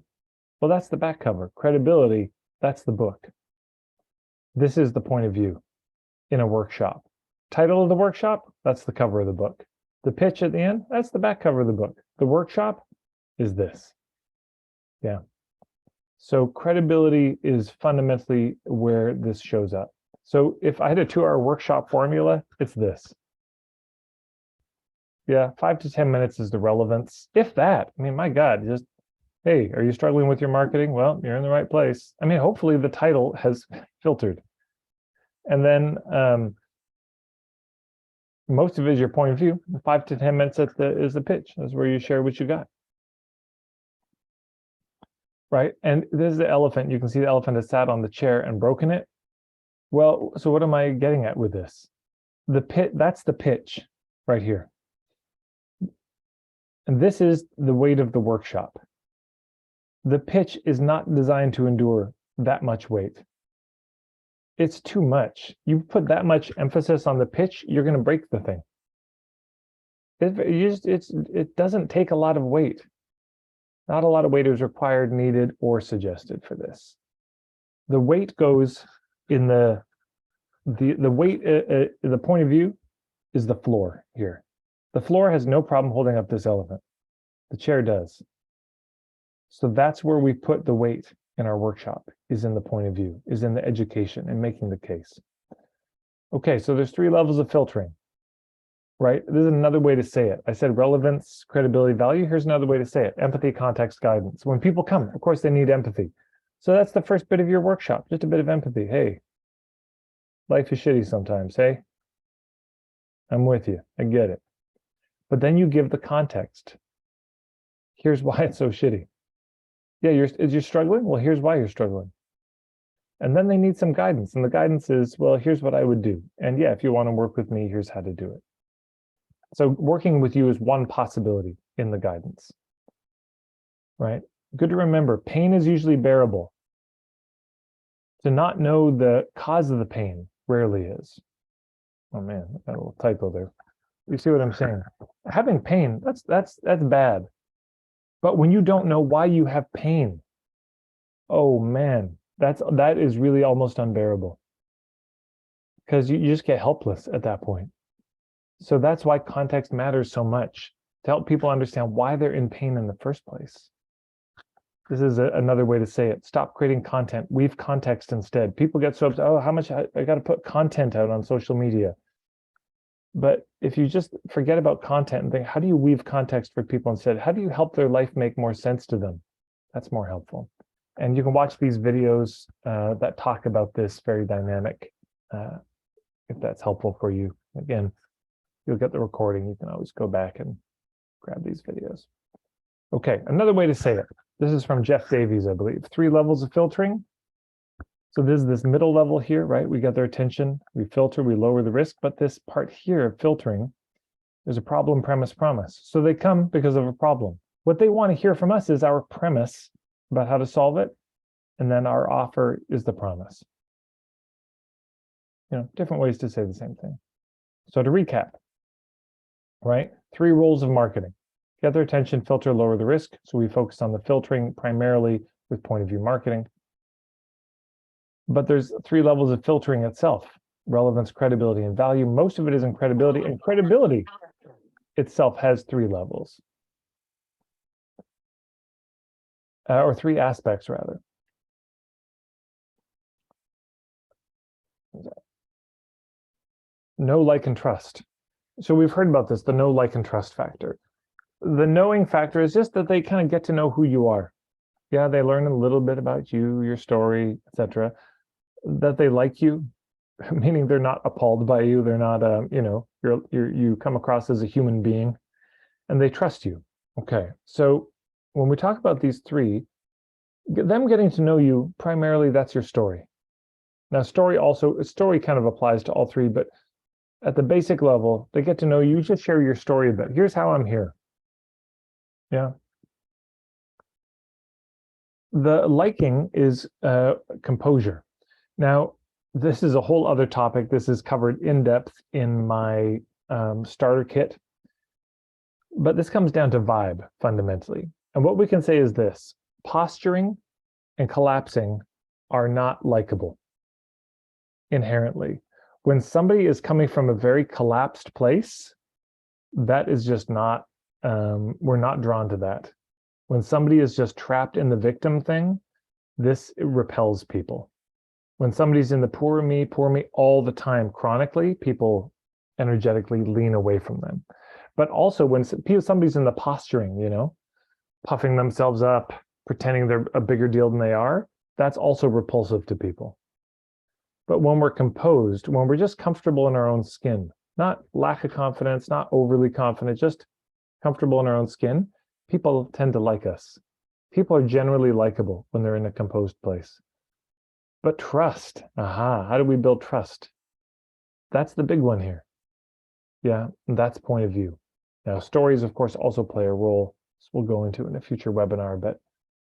well, that's the back cover. Credibility, that's the book. This is the point of view in a workshop. Title of the workshop, that's the cover of the book. The pitch at the end, that's the back cover of the book. The workshop is this. Yeah. So credibility is fundamentally where this shows up. So if I had a 2-hour workshop formula, it's this. Yeah, 5 to 10 minutes is the relevance. If that, I mean, my God, just, hey, are you struggling with your marketing? Well, you're in the right place. I mean, hopefully the title has filtered. And then most of it is your point of view. 5 to 10 minutes is the pitch. That's where you share what you got. Right? And this is the elephant. You can see the elephant has sat on the chair and broken it. Well, so what am I getting at with this? That's the pitch right here. And this is the weight of the workshop. The pitch is not designed to endure that much weight. It's too much. You put that much emphasis on the pitch, you're going to break the thing. It doesn't take a lot of weight. Not a lot of weight is required, needed, or suggested for this. The weight goes in the weight, the point of view is the floor here. The floor has no problem holding up this elephant. The chair does. So that's where we put the weight in our workshop, is in the point of view, is in the education and making the case. Okay, so there's 3 levels of filtering, right? This is another way to say it. I said relevance, credibility, value. Here's another way to say it: empathy, context, guidance. When people come, of course, they need empathy. So that's the first bit of your workshop, just a bit of empathy. Hey, life is shitty sometimes, hey? I'm with you, I get it. But then you give the context. Here's why it's so shitty. Yeah, you're struggling? Well, here's why you're struggling. And then they need some guidance. And the guidance is, well, here's what I would do. And yeah, if you want to work with me, here's how to do it. So working with you is one possibility in the guidance, right? Good to remember, pain is usually bearable. To not know the cause of the pain rarely is. Oh man, I got a little typo there. You see what I'm saying? Having pain, that's bad. But when you don't know why you have pain, oh man, that is really almost unbearable. Because you just get helpless at that point. So that's why context matters so much, to help people understand why they're in pain in the first place. This is another way to say it. Stop creating content, weave context instead. People get so upset, oh, how much I got to put content out on social media. But if you just forget about content and think, how do you weave context for people instead? How do you help their life make more sense to them? That's more helpful. And you can watch these videos that talk about this, very dynamic, if that's helpful for you. Again, you'll get the recording. You can always go back and grab these videos. Okay, another way to say it. This is from Jeff Davies, I believe. 3 levels of filtering. So there's this middle level here, right? We got their attention, we filter, we lower the risk, but this part here of filtering, there's a problem, premise, promise. So they come because of a problem. What they want to hear from us is our premise about how to solve it, and then our offer is the promise. Different ways to say the same thing. So to recap, right? 3 roles of marketing: get their attention, filter, lower the risk. So we focus on the filtering primarily with point of view marketing. But there's 3 levels of filtering itself: relevance, credibility, and value. Most of it is in credibility, and credibility itself has 3 levels, or 3 aspects rather. Know, like, and trust. So we've heard about this, the know, like, and trust factor. The knowing factor is just that they kind of get to know who you are. Yeah, they learn a little bit about you, your story, etc. That they like you, meaning they're not appalled by you. They're not, you come across as a human being, and they trust you. Okay, so when we talk about these 3, them getting to know you, primarily that's your story. Now, story kind of applies to all three, but at the basic level, they get to know you, just share your story a bit. Here's how I'm here. Yeah. The liking is composure. Now, this is a whole other topic. This is covered in depth in my starter kit. But this comes down to vibe, fundamentally. And what we can say is this: posturing and collapsing are not likable inherently. When somebody is coming from a very collapsed place, that is just not, we're not drawn to that. When somebody is just trapped in the victim thing, this repels people. When somebody's in the poor me all the time, chronically, people energetically lean away from them. But also when somebody's in the posturing, puffing themselves up, pretending they're a bigger deal than they are, that's also repulsive to people. But when we're composed, when we're just comfortable in our own skin, not lack of confidence, not overly confident, just comfortable in our own skin, people tend to like us. People are generally likable when they're in a composed place. But trust, how do we build trust? That's the big one here. Yeah, and that's point of view. Now, stories, of course, also play a role. This we'll go into in a future webinar, but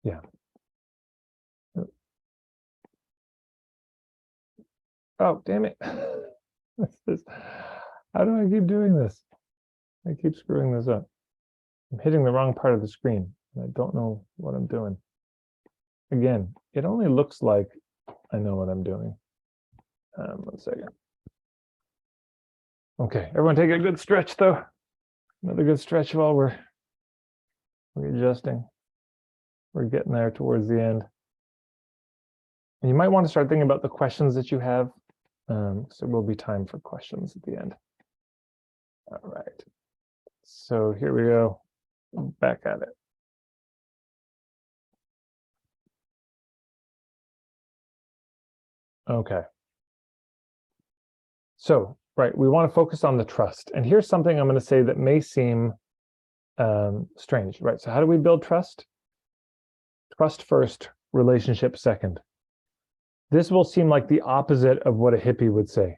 yeah. Oh, damn it. How do I keep doing this? I keep screwing this up. I'm hitting the wrong part of the screen. I don't know what I'm doing. Again, it only looks like I know what I'm doing. 1 second. Okay, everyone take a good stretch though. Another good stretch while we're adjusting. We're getting there towards the end. And you might want to start thinking about the questions that you have. So there will be time for questions at the end. All right. So here we go. Back at it. Okay. So, right, we want to focus on the trust. And here's something I'm going to say that may seem strange, right? So how do we build trust? Trust first, relationship second. This will seem like the opposite of what a hippie would say,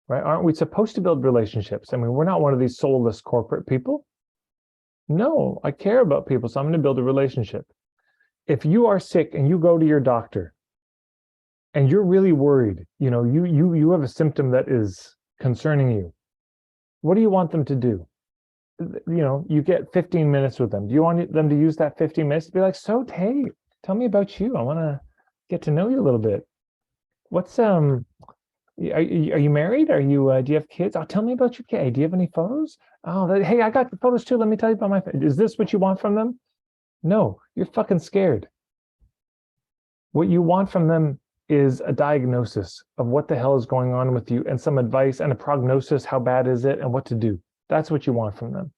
right? Aren't we supposed to build relationships? I mean, we're not one of these soulless corporate people. No, I care about people, so I'm going to build a relationship. If you are sick and you go to your doctor and you're really worried, you have a symptom that is concerning you, what do you want them to do? You get 15 minutes with them. Do you want them to use that 15 minutes to be like, so, hey, tell me about you. I want to get to know you a little bit. What's are you married? Are you do you have kids? Oh, tell me about your kid. Do you have any photos? Oh, hey, I got the photos too. Let me tell you about my. Is this what you want from them? No, you're fucking scared. What you want from them is a diagnosis of what the hell is going on with you and some advice and a prognosis. How bad is it and what to do? That's what you want from them.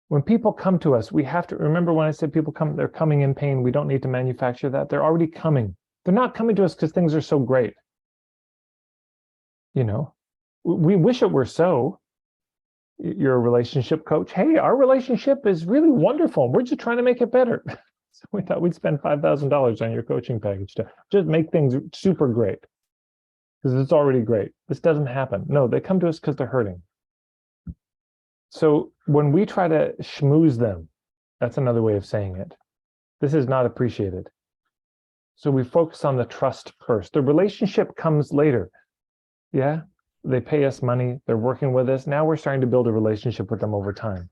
When people come to us, we have to remember when I said people come, they're coming in pain. We don't need to manufacture that. They're already coming. They're not coming to us because things are so great. We wish it were so. You're a relationship coach. Hey, our relationship is really wonderful. We're just trying to make it better. So we thought we'd spend $5,000 on your coaching package to just make things super great because it's already great. This doesn't happen. No, they come to us because they're hurting. So when we try to schmooze them, that's another way of saying it. This is not appreciated. So we focus on the trust first. The relationship comes later. Yeah, they pay us money. They're working with us. Now we're starting to build a relationship with them over time.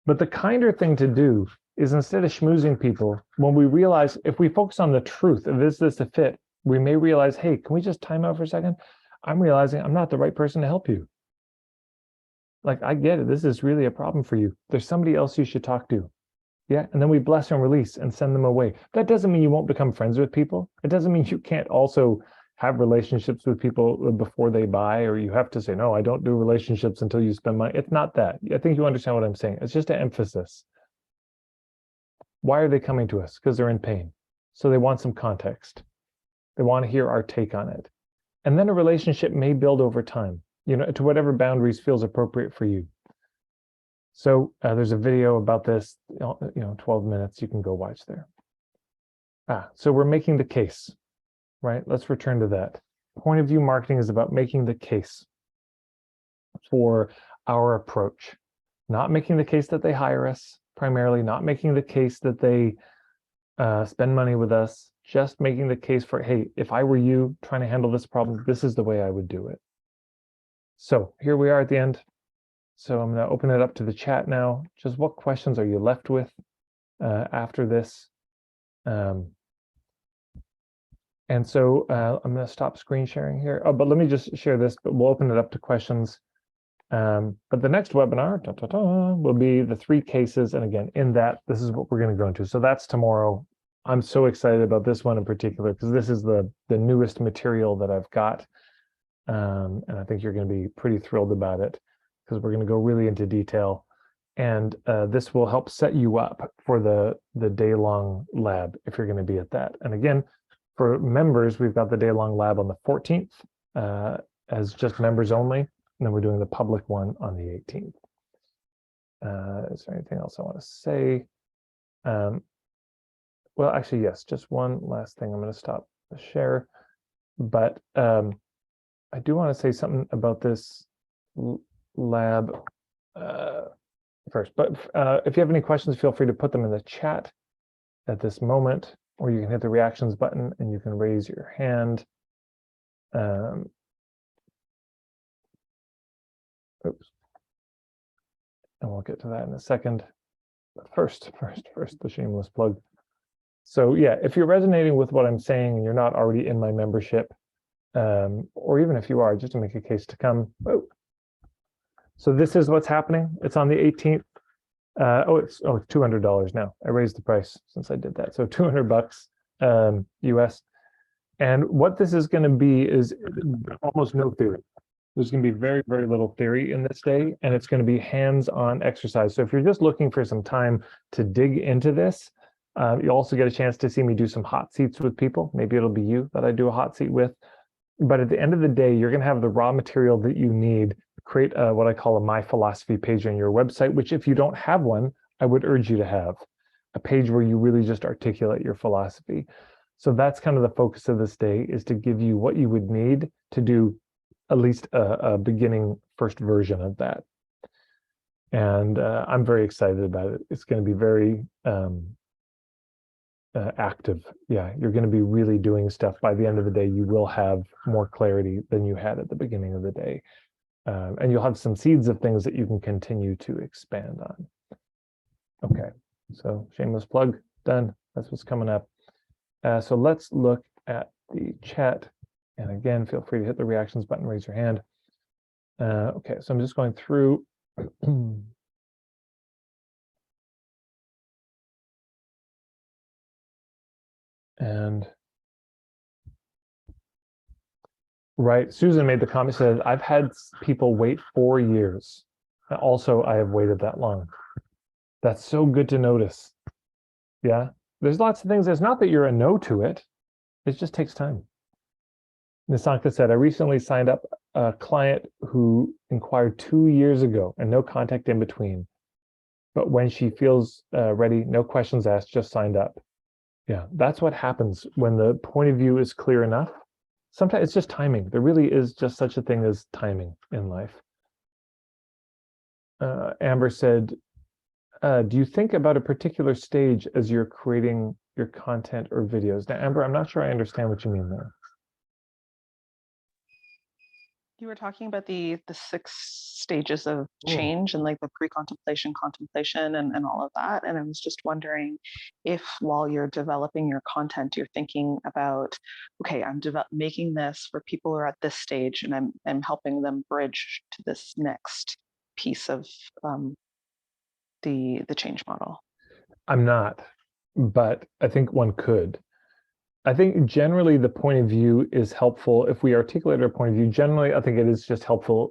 But the kinder thing to do is instead of schmoozing people, when we realize if we focus on the truth, if is this a fit, we may realize, hey, can we just time out for a second? I'm realizing I'm not the right person to help you. Like, I get it. This is really a problem for you. There's somebody else you should talk to. Yeah. And then we bless and release and send them away. That doesn't mean you won't become friends with people. It doesn't mean you can't also have relationships with people before they buy, or you have to say, no, I don't do relationships until you spend money. It's not that. I think you understand what I'm saying. It's just an emphasis. Why are they coming to us? Because they're in pain. So they want some context. They want to hear our take on it. And then a relationship may build over time, to whatever boundaries feels appropriate for you. So there's a video about this, 12 minutes, you can go watch there. So we're making the case, right? Let's return to that. Point of view marketing is about making the case for our approach, not making the case that they hire us, primarily not making the case that they spend money with us, just making the case for, hey, if I were you trying to handle this problem, this is the way I would do it. So here we are at the end. So I'm going to open it up to the chat now. Just what questions are you left with after this? And so I'm going to stop screen sharing here. Oh, but let me just share this, but we'll open it up to questions. But the next webinar will be the 3 cases. And again, in that, this is what we're going to go into. So that's tomorrow. I'm so excited about this one in particular, because this is the newest material that I've got. And I think you're going to be pretty thrilled about it, because we're going to go really into detail. And this will help set you up for the day-long lab if you're going to be at that. And again, for members, we've got the day-long lab on the 14th as just members only. And then we're doing the public one on the 18th. Is there anything else I want to say? Well, actually, yes, just one last thing. I'm going to stop the share. But I do want to say something about this lab first. But if you have any questions, feel free to put them in the chat at this moment, or you can hit the reactions button and you can raise your hand. Oops. And we'll get to that in a second. But first, the shameless plug. So yeah, if you're resonating with what I'm saying and you're not already in my membership, or even if you are, just to make a case to come. Oh. So this is what's happening. It's on the 18th. It's $200 now. I raised the price since I did that. So $200 US. And what this is going to be is almost no theory. There's going to be very, very little theory in this day, and it's going to be hands-on exercise. So if you're just looking for some time to dig into this, you also get a chance to see me do some hot seats with people. Maybe it'll be you that I do a hot seat with. But at the end of the day, you're going to have the raw material that you need to create what I call a My Philosophy page on your website, which if you don't have one, I would urge you to have a page where you really just articulate your philosophy. So that's kind of the focus of this day, is to give you what you would need to do at least a beginning first version of that. And I'm very excited about it. It's going to be very active. Yeah, you're going to be really doing stuff. By the end of the day, you will have more clarity than you had at the beginning of the day. And you'll have some seeds of things that you can continue to expand on. Okay, so shameless plug, done. That's what's coming up. So let's look at the chat. And again, feel free to hit the reactions button, raise your hand. Okay, so I'm just going through. And right, Susan made the comment, said, I've had people wait 4 years. Also, I have waited that long. That's so good to notice. Yeah, there's lots of things. It's not that you're a no to it. It just takes time. Nisanka said, I recently signed up a client who inquired 2 years ago and no contact in between. But when she feels ready, no questions asked, just signed up. Yeah, that's what happens when the point of view is clear enough. Sometimes it's just timing. There really is just such a thing as timing in life. Amber said, do you think about a particular stage as you're creating your content or videos? Now, Amber, I'm not sure I understand what you mean there. You were talking about the 6 stages of change and like the pre-contemplation, contemplation, and all of that. And I was just wondering if while you're developing your content, you're thinking about, okay, I'm making this for people who are at this stage, and I'm helping them bridge to this next piece of the change model. I'm not, but I think one could. I think generally the point of view is helpful. If we articulate our point of view, generally, I think it is just helpful,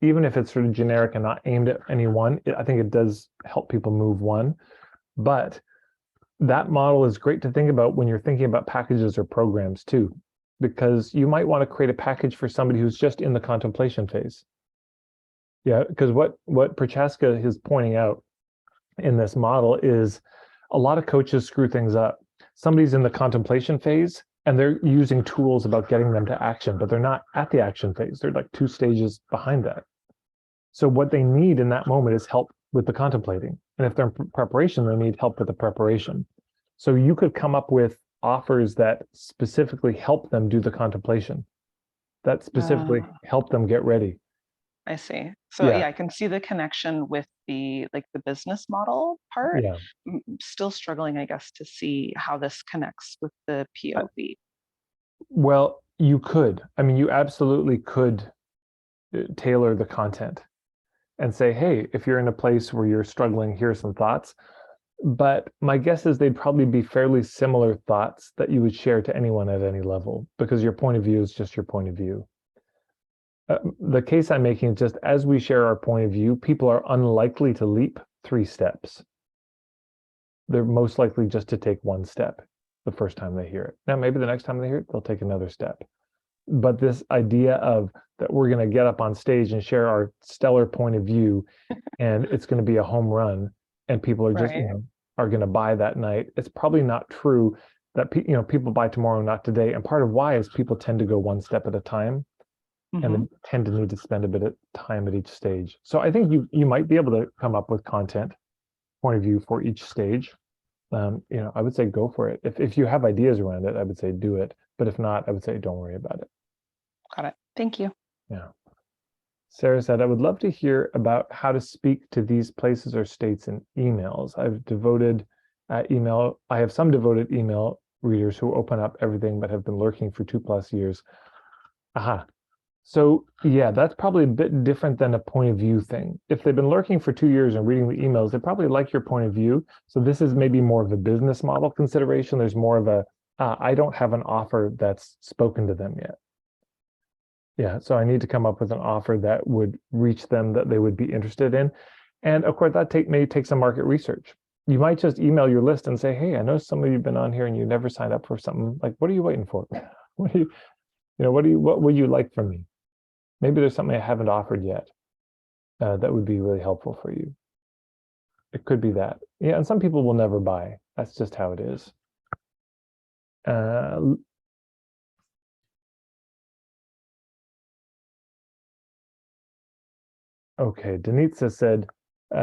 even if it's sort of generic and not aimed at anyone. I think it does help people move one. But that model is great to think about when you're thinking about packages or programs too, because you might want to create a package for somebody who's just in the contemplation phase. Yeah, because what Prochaska is pointing out in this model is a lot of coaches screw things up. somebody's in the contemplation phase and they're using tools about getting them to action, but they're not at the action phase. They're like 2 stages behind that. So what they need in that moment is help with the contemplating. And if they're in preparation, they need help with the preparation. So you could come up with offers that specifically help them do the contemplation, that specifically help them get ready. I see. So yeah, I can see the connection with the business model part. Yeah. Still struggling, I guess, to see how this connects with the POV. Well, you could. I mean, you absolutely could tailor the content and say, hey, if you're in a place where you're struggling, here's some thoughts. But my guess is they'd probably be fairly similar thoughts that you would share to anyone at any level, because your point of view is just your point of view. The case I'm making is just as we share our point of view, people are unlikely to leap 3 steps. They're most likely just to take 1 step the first time they hear it. Now, maybe the next time they hear it, they'll take another step. But this idea of that we're going to get up on stage and share our stellar point of view, and it's going to be a home run, and people are just, are going to buy that night. It's probably not true that people buy tomorrow, not today. And part of why is people tend to go 1 step at a time. And they tend to need to spend a bit of time at each stage. So I think you might be able to come up with content point of view for each stage. I would say go for it. If you have ideas around it, I would say do it. But if not, I would say don't worry about it. Got it. Thank you. Yeah. Sarah said, I would love to hear about how to speak to these places or states in emails. I've devoted email. I have some devoted email readers who open up everything but have been lurking for 2+ years. Aha. So yeah, that's probably a bit different than a point of view thing. If they've been lurking for 2 years and reading the emails, they probably like your point of view. So this is maybe more of a business model consideration. There's more of a, I don't have an offer that's spoken to them yet. Yeah, so I need to come up with an offer that would reach them, that they would be interested in. And of course, that may take some market research. You might just email your list and say, hey, I know some of you have been on here and you never signed up for something. Like, what are you waiting for? What would you like from me? Maybe there's something I haven't offered yet that would be really helpful for you. It could be that. Yeah, and some people will never buy. That's just how it is. Okay, Denitse said,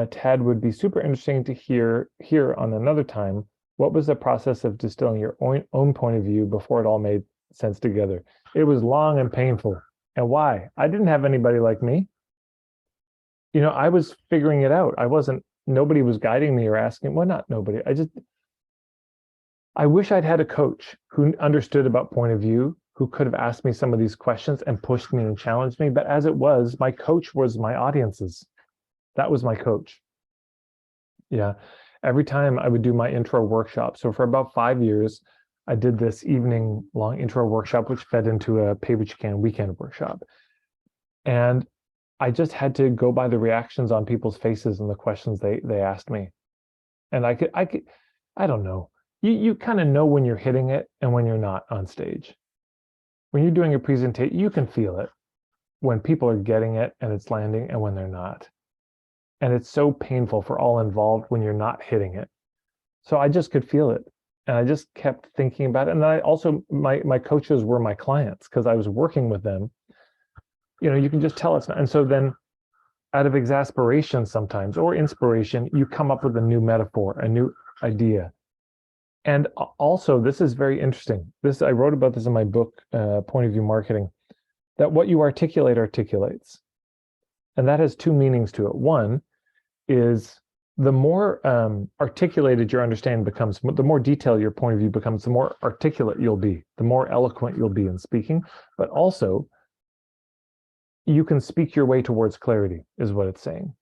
Tad, would be super interesting to hear on another time. What was the process of distilling your own point of view before it all made sense together? It was long and painful. And why? I didn't have anybody like me. I was figuring it out. Nobody was guiding me or asking, well, not nobody. I wish I'd had a coach who understood about point of view, who could have asked me some of these questions and pushed me and challenged me. But as it was, my coach was my audiences. That was my coach. Yeah. Every time I would do my intro workshop. So for about 5 years, I did this evening-long intro workshop, which fed into a Pay What You Can weekend workshop. And I just had to go by the reactions on people's faces and the questions they asked me. And I don't know. You kind of know when you're hitting it and when you're not on stage. When you're doing a presentation, you can feel it when people are getting it and it's landing and when they're not. And it's so painful for all involved when you're not hitting it. So I just could feel it. And I just kept thinking about it. And then I also, my coaches were my clients because I was working with them. You can just tell it's not. And so then out of exasperation sometimes, or inspiration, you come up with a new metaphor, a new idea. And also, this is very interesting. I wrote about this in my book, Point of View Marketing, that what you articulate articulates. And that has 2 meanings to it. One is the more articulated your understanding becomes, the more detailed your point of view becomes, the more articulate you'll be, the more eloquent you'll be in speaking. But also, you can speak your way towards clarity, is what it's saying.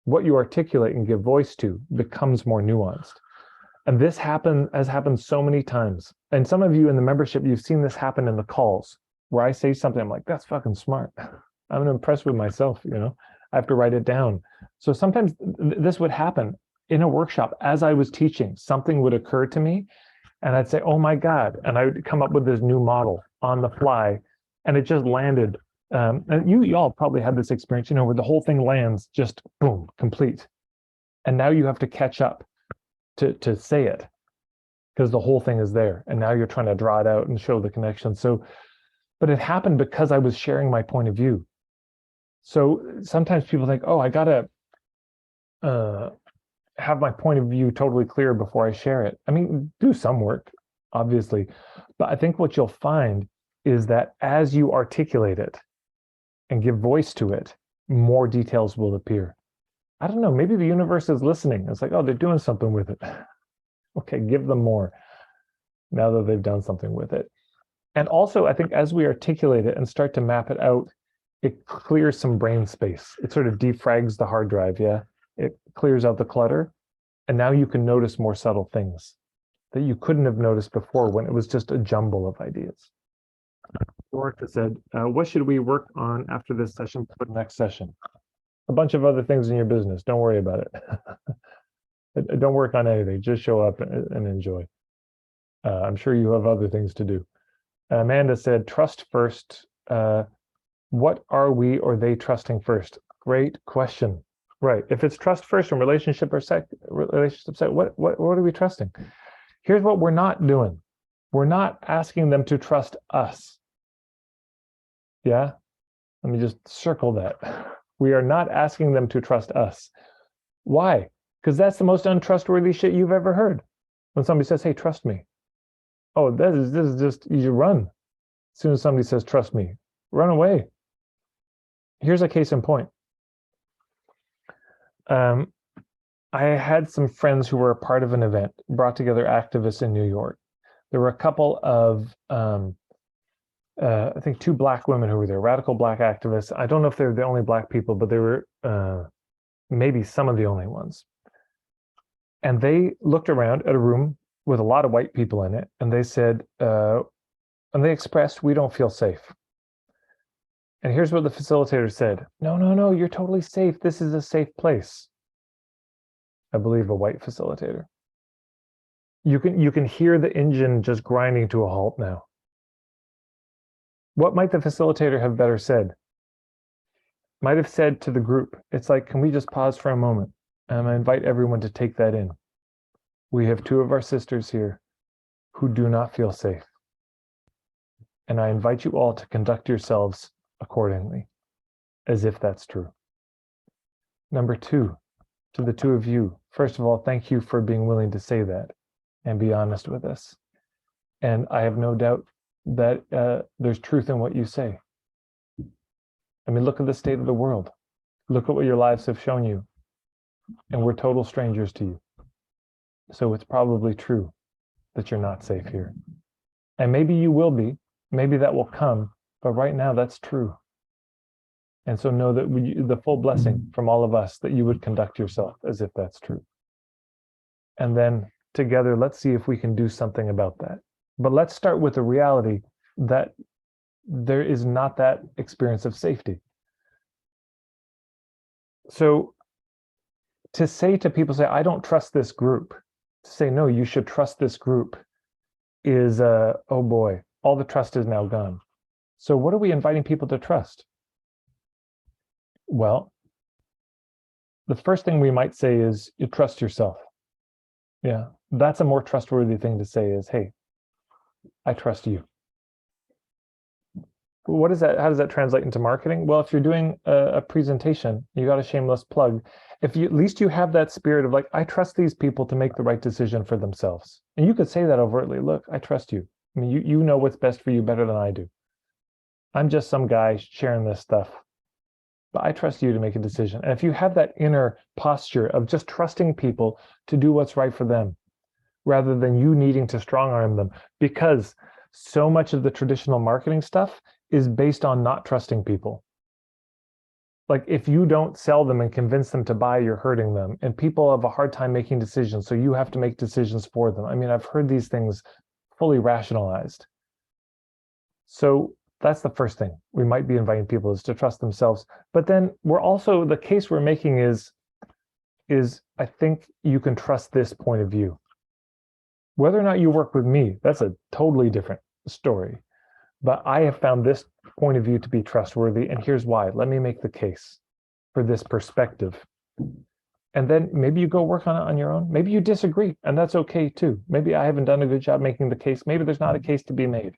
What you articulate and give voice to becomes more nuanced. And this has happened so many times. And some of you in the membership, you've seen this happen in the calls where I say something, I'm like, that's fucking smart. I'm impressed with myself, I have to write it down. So sometimes this would happen in a workshop as I was teaching. Something would occur to me and I'd say, oh my God. And I would come up with this new model on the fly and it just landed. And you all probably had this experience, where the whole thing lands just boom, complete. And now you have to catch up to say it. because the whole thing is there. And now you're trying to draw it out and show the connection. So, but it happened because I was sharing my point of view. So sometimes people think, oh, I gotta have my point of view totally clear before I share it. I mean, do some work, obviously. But I think what you'll find is that as you articulate it and give voice to it, more details will appear. I don't know, maybe the universe is listening. It's like, oh, they're doing something with it. Okay, give them more now that they've done something with it. And also, I think as we articulate it and start to map it out, it clears some brain space. It sort of defrags the hard drive, yeah? It clears out the clutter. And now you can notice more subtle things that you couldn't have noticed before when it was just a jumble of ideas. Dorka said, what should we work on after this session for the next session? A bunch of other things in your business. Don't worry about it. Don't work on anything. Just show up and enjoy. I'm sure you have other things to do. Amanda said, trust first. What are we or they trusting first? Great question. Right. If it's trust first in relationship or relationship, what are we trusting? Here's what we're not doing. We're not asking them to trust us. Yeah. Let me just circle that. We are not asking them to trust us. Why? Because that's the most untrustworthy shit you've ever heard. When somebody says, hey, trust me. Oh, this is just, you run. As soon as somebody says, trust me, run away. Here's a case in point. I had some friends who were a part of an event, brought together activists in New York. There were a couple of, I think 2 Black women who were there, radical Black activists. I don't know if they're the only Black people, but they were maybe some of the only ones. And they looked around at a room with a lot of white people in it, and they said, and they expressed, we don't feel safe. And here's what the facilitator said. No, you're totally safe. This is a safe place. I believe a white facilitator. You can hear the engine just grinding to a halt now. What might the facilitator have better said? Might have said to the group, it's like, can we just pause for a moment? And I invite everyone to take that in. We have 2 of our sisters here who do not feel safe. And I invite you all to conduct yourselves accordingly, as if that's true. Number 2, to the 2 of you, first of all, thank you for being willing to say that and be honest with us. And I have no doubt that there's truth in what you say. I mean, look at the state of the world. Look at what your lives have shown you. And we're total strangers to you. So it's probably true that you're not safe here. And maybe you will be, maybe that will come, but right now that's true. And so know that the full blessing from all of us that you would conduct yourself as if that's true. And then together, let's see if we can do something about that. But let's start with the reality that there is not that experience of safety. So to say to people, say, I don't trust this group, to say, no, you should trust this group is, oh boy, all the trust is now gone. So what are we inviting people to trust? Well, the first thing we might say is you trust yourself. Yeah, that's a more trustworthy thing to say is, hey, I trust you. What is that? How does that translate into marketing? Well, if you're doing a presentation, you got a shameless plug. If you, at least you have that spirit of like, I trust these people to make the right decision for themselves. And you could say that overtly, look, I trust you. I mean, you know what's best for you better than I do. I'm just some guy sharing this stuff, but I trust you to make a decision. And if you have that inner posture of just trusting people to do what's right for them, rather than you needing to strong arm them, because so much of the traditional marketing stuff is based on not trusting people. Like if you don't sell them and convince them to buy, you're hurting them. And people have a hard time making decisions, so you have to make decisions for them. I mean, I've heard these things fully rationalized. So that's the first thing we might be inviting people is to trust themselves. But then we're also, the case we're making is I think you can trust this point of view. Whether or not you work with me, that's a totally different story. But I have found this point of view to be trustworthy, and here's why. Let me make the case for this perspective. And then maybe you go work on it on your own. Maybe you disagree, and that's okay too. Maybe I haven't done a good job making the case. Maybe there's not a case to be made,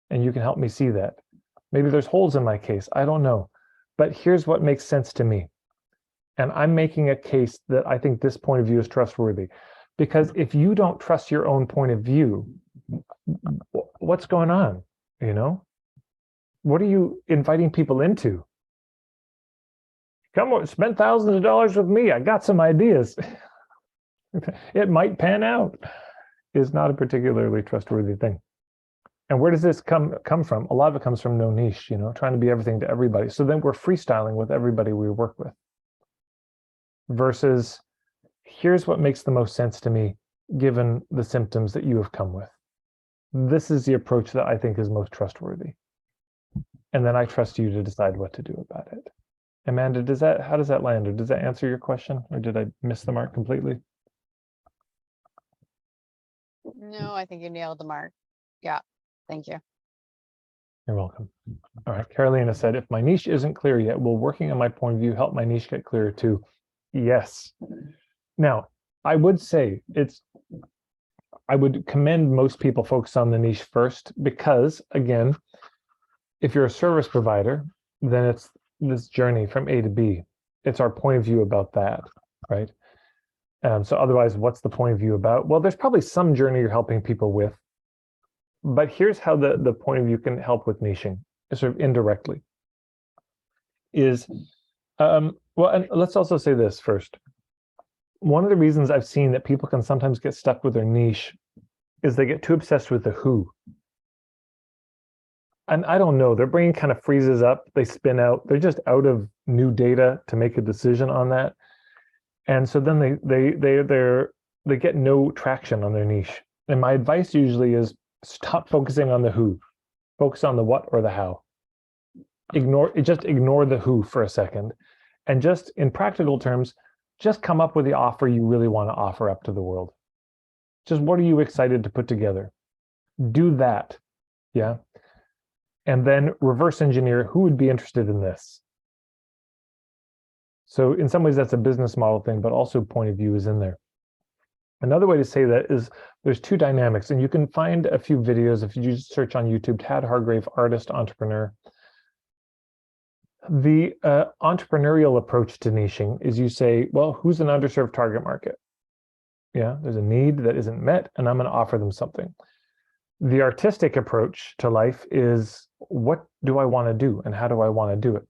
and you can help me see that. Maybe there's holes in my case. I don't know. But here's what makes sense to me. And I'm making a case that I think this point of view is trustworthy. Because if you don't trust your own point of view, what's going on? You know? What are you inviting people into? Come on, spend thousands of dollars with me. I got some ideas. It might pan out. Is not a particularly trustworthy thing. And where does this come from? A lot of it comes from no niche, you know, trying to be everything to everybody. So then we're freestyling with everybody we work with. Versus, here's what makes the most sense to me, given the symptoms that you have come with. This is the approach that I think is most trustworthy. And then I trust you to decide what to do about it. Amanda, how does that land? Or does that answer your question? Or did I miss the mark completely? No, I think you nailed the mark. Yeah, thank you. You're welcome. All right, Carolina said, if my niche isn't clear yet, will working on my point of view help my niche get clearer too? Yes. Now, I would say I would commend most people focus on the niche first, because again, if you're a service provider, then it's this journey from A to B. It's our point of view about that, right? So otherwise, what's the point of view about? Well, there's probably some journey you're helping people with, but here's how the point of view can help with niching, sort of indirectly. Well, and let's also say this first. One of the reasons I've seen that people can sometimes get stuck with their niche is they get too obsessed with the who. And I don't know, their brain kind of freezes up, they spin out, they're just out of new data to make a decision on that. And so then they get no traction on their niche. And my advice usually is stop focusing on the who, focus on the what or the how. Just ignore the who for a second. And just in practical terms, just come up with the offer you really want to offer up to the world. Just what are you excited to put together? Do that, yeah? And then reverse engineer who would be interested in this. So in some ways that's a business model thing, but also point of view is in there. Another way to say that is there's two dynamics, and you can find a few videos if you just search on YouTube, Tad Hargrave, artist, entrepreneur. The entrepreneurial approach to niching is you say, well, who's an underserved target market? Yeah, there's a need that isn't met, and I'm going to offer them something. The artistic approach to life is, what do I want to do, and how do I want to do it?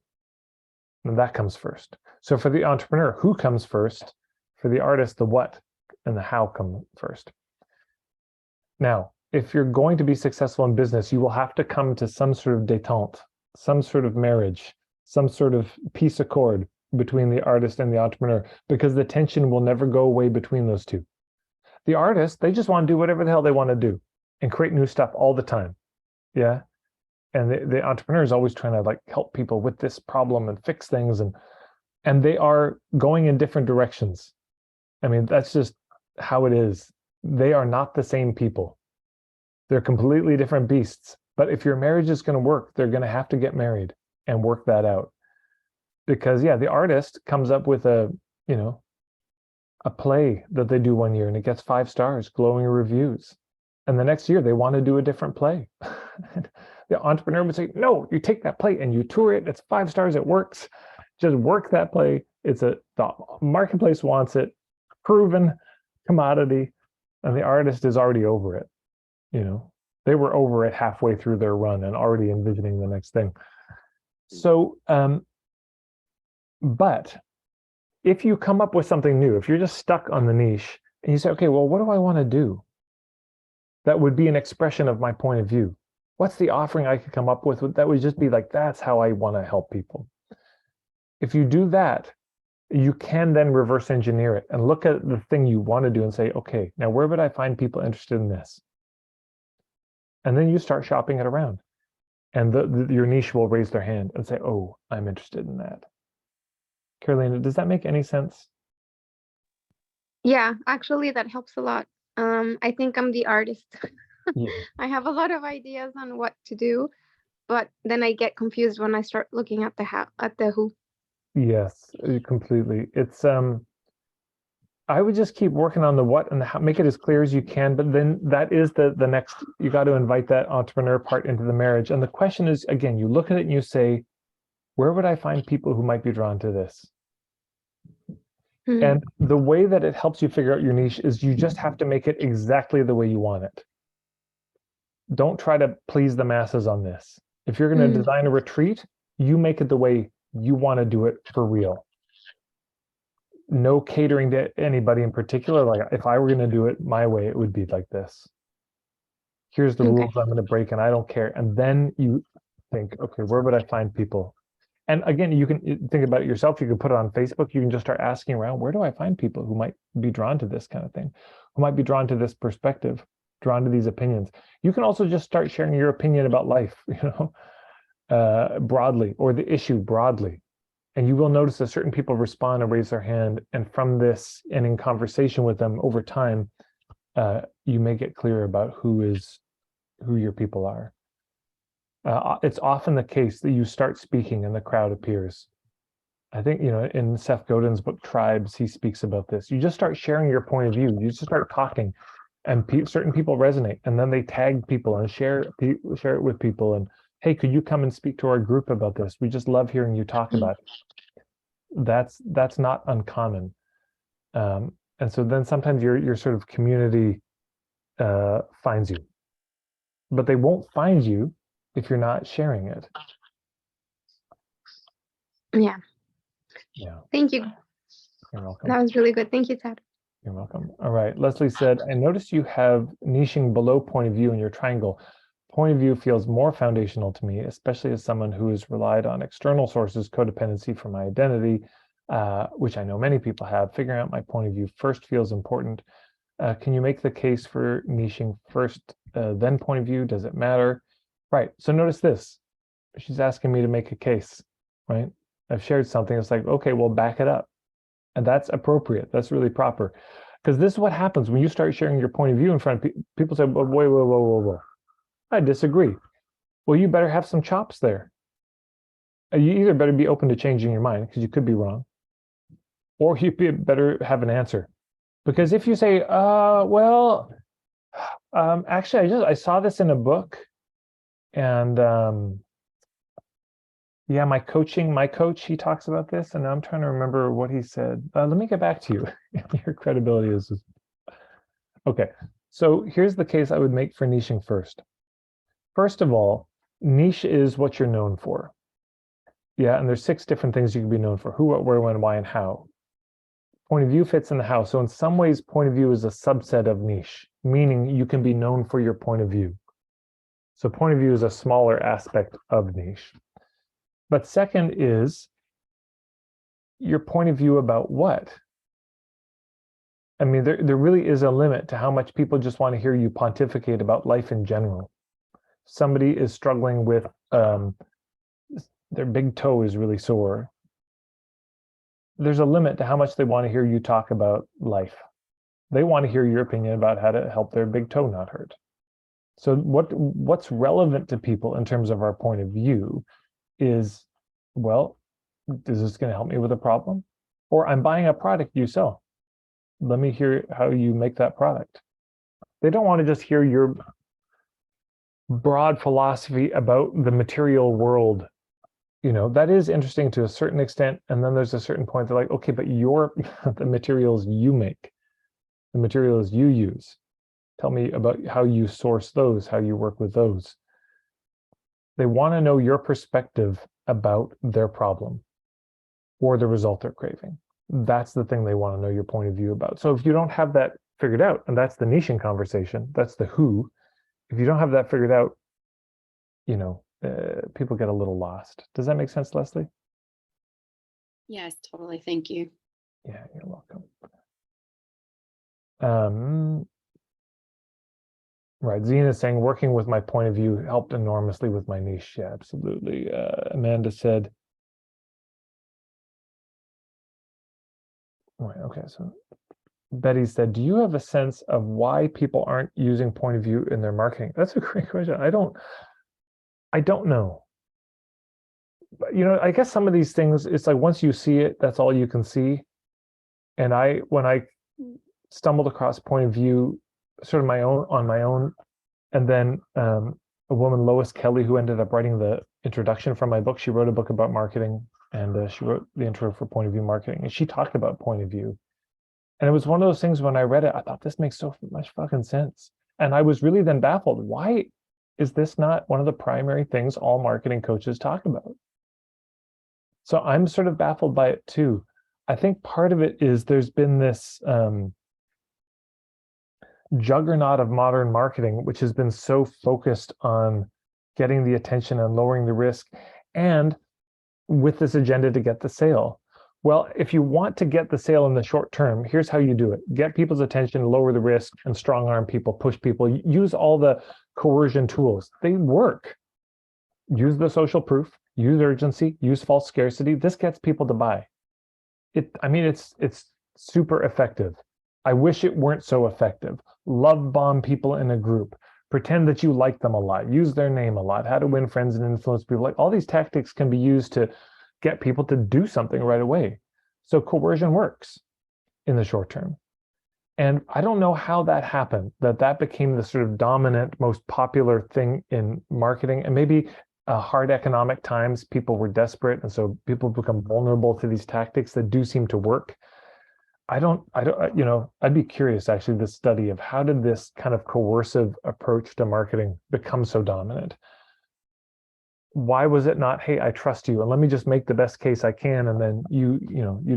And that comes first. So for the entrepreneur, who comes first? For the artist, the what and the how come first. Now, if you're going to be successful in business, you will have to come to some sort of détente, some sort of marriage, some sort of peace accord between the artist and the entrepreneur, because the tension will never go away between those two. The artist, they just want to do whatever the hell they want to do and create new stuff all the time. Yeah. And the entrepreneur is always trying to like help people with this problem and fix things. And they are going in different directions. I mean, that's just how it is. They are not the same people. They're completely different beasts. But if your marriage is going to work, they're going to have to get married and work that out. Because yeah, the artist comes up with a play that they do one year and it gets 5 stars, glowing reviews. And the next year they want to do a different play. The entrepreneur would say, no, you take that play and you tour it. It's 5 stars. It works. Just work that play. The marketplace wants it, proven commodity. And the artist is already over it. They were over it halfway through their run and already envisioning the next thing. So, but if you come up with something new, if you're just stuck on the niche and you say, okay, well, what do I want to do? That would be an expression of my point of view. What's the offering I could come up with that would just be like, that's how I want to help people. If you do that, you can then reverse engineer it and look at the thing you want to do and say, okay, now where would I find people interested in this? And then you start shopping it around. And your niche will raise their hand and say, oh, I'm interested in that. Carolina, does that make any sense? Yeah, actually, that helps a lot. I think I'm the artist. Yeah. I have a lot of ideas on what to do, but then I get confused when I start looking at the how, at the who. Yes, completely. It's I would just keep working on the what and the how, make it as clear as you can. But then that is the next, you got to invite that entrepreneur part into the marriage. And the question is, again, you look at it and you say, where would I find people who might be drawn to this? And the way that it helps you figure out your niche is you just have to make it exactly the way you want it. Don't try to please the masses on this. If you're going to design a retreat, you make it the way you want to do it for real. No catering to anybody in particular. Like if I were going to do it my way, it would be like this. Here's the rules I'm going to break and I don't care. And then you think, okay, where would I find people? And again, you can think about it yourself. You can put it on Facebook. You can just start asking around, where do I find people who might be drawn to this kind of thing, who might be drawn to this perspective, drawn to these opinions. You can also just start sharing your opinion about life, broadly, or the issue broadly. And you will notice that certain people respond and raise their hand. And from this, and in conversation with them over time, you may get clear about who your people are. It's often the case that you start speaking and the crowd appears. I think, in Seth Godin's book, Tribes, he speaks about this. You just start sharing your point of view. You just start talking and certain people resonate, and then they tag people and share it with people. And hey, could you come and speak to our group about this? We just love hearing you talk about it. That's not uncommon. And so then sometimes your sort of community finds you, but they won't find you if you're not sharing it. Yeah. Thank you. You're welcome. That was really good. Thank you, Ted. You're welcome. All right. Leslie said, I noticed you have niching below point of view in your triangle. Point of view feels more foundational to me, especially as someone who has relied on external sources, codependency for my identity, which I know many people have. Figuring out my point of view first feels important. Can you make the case for niching first, then point of view? Does it matter? Right. So notice this. She's asking me to make a case, right? I've shared something. It's like, okay, well, back it up. And that's appropriate. That's really proper. Because this is what happens when you start sharing your point of view in front of people. People say, well, whoa. I disagree. Well, you better have some chops there. You either better be open to changing your mind, because you could be wrong, or you better have an answer. Because if you say, actually, I saw this in a book, and yeah, my coach, he talks about this, and I'm trying to remember what he said. Let me get back to you. Your credibility is okay. So here's the case I would make for niching first. First of all, niche is what you're known for. Yeah, and there's 6 different things you can be known for: who, what, where, when, why, and how. Point of view fits in the how. So in some ways, point of view is a subset of niche, meaning you can be known for your point of view. So point of view is a smaller aspect of niche. But second is your point of view about what? I mean, there really is a limit to how much people just want to hear you pontificate about life in general. Somebody is struggling with their big toe is really sore. There's a limit to how much they want to hear you talk about life. They want to hear your opinion about how to help their big toe not hurt. So what's relevant to people in terms of our point of view is, well, is this going to help me with a problem? Or I'm buying a product you sell. Let me hear how you make that product. They don't want to just hear your broad philosophy about the material world. That is interesting to a certain extent. And then there's a certain point they're like, okay, but the materials you make, the materials you use, tell me about how you source those, how you work with those. They want to know your perspective about their problem or the result they're craving. That's the thing they want to know your point of view about. So if you don't have that figured out, and that's the niching conversation, that's the who. If you don't have that figured out, people get a little lost. Does that make sense, Leslie? Yes, totally. Thank you. Yeah, you're welcome. Right, Zena is saying, working with my point of view helped enormously with my niche. Yeah, absolutely. Amanda said, right, okay, so Betty said, do you have a sense of why people aren't using point of view in their marketing? That's a great question. I don't know. But, I guess some of these things, it's like once you see it, that's all you can see. And when I stumbled across Point of View sort of on my own. And then a woman, Lois Kelly, who ended up writing the introduction for my book, she wrote a book about marketing, and she wrote the intro for Point of View Marketing, and she talked about Point of View. And it was one of those things when I read it, I thought this makes so much fucking sense. And I was really then baffled. Why is this not one of the primary things all marketing coaches talk about? So I'm sort of baffled by it too. I think part of it is there's been this juggernaut of modern marketing, which has been so focused on getting the attention and lowering the risk, and with this agenda to get the sale. Well, if you want to get the sale in the short term, here's how you do it. Get people's attention, lower the risk, and strong arm people, push people. Use all the coercion tools. They work. Use the social proof, use urgency, use false scarcity. This gets people to buy. It's super effective. I wish it weren't so effective. Love bomb people in a group. Pretend that you like them a lot. Use their name a lot. How to win friends and influence people. Like, all these tactics can be used to get people to do something right away. So coercion works in the short term. And I don't know how that happened, that became the sort of dominant, most popular thing in marketing. And maybe hard economic times, people were desperate. And so people become vulnerable to these tactics that do seem to work. I'd be curious, actually, the study of how did this kind of coercive approach to marketing become so dominant? Why was it not, hey, I trust you, and let me just make the best case I can, and then you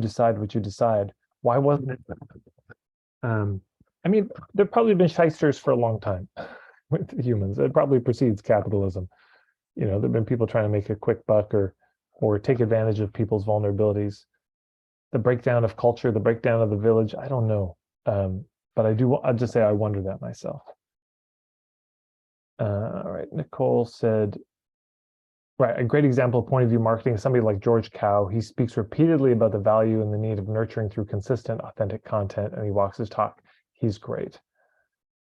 decide what you decide? Why wasn't it? There've probably been shysters for a long time with humans. It probably precedes capitalism. There've been people trying to make a quick buck or take advantage of people's vulnerabilities. The breakdown of culture, the breakdown of the village, I don't know. But I'll just say I wonder that myself. All right, Nicole said, right, a great example of point of view marketing is somebody like George Cow. He speaks repeatedly about the value and the need of nurturing through consistent, authentic content, and he walks his talk. He's great.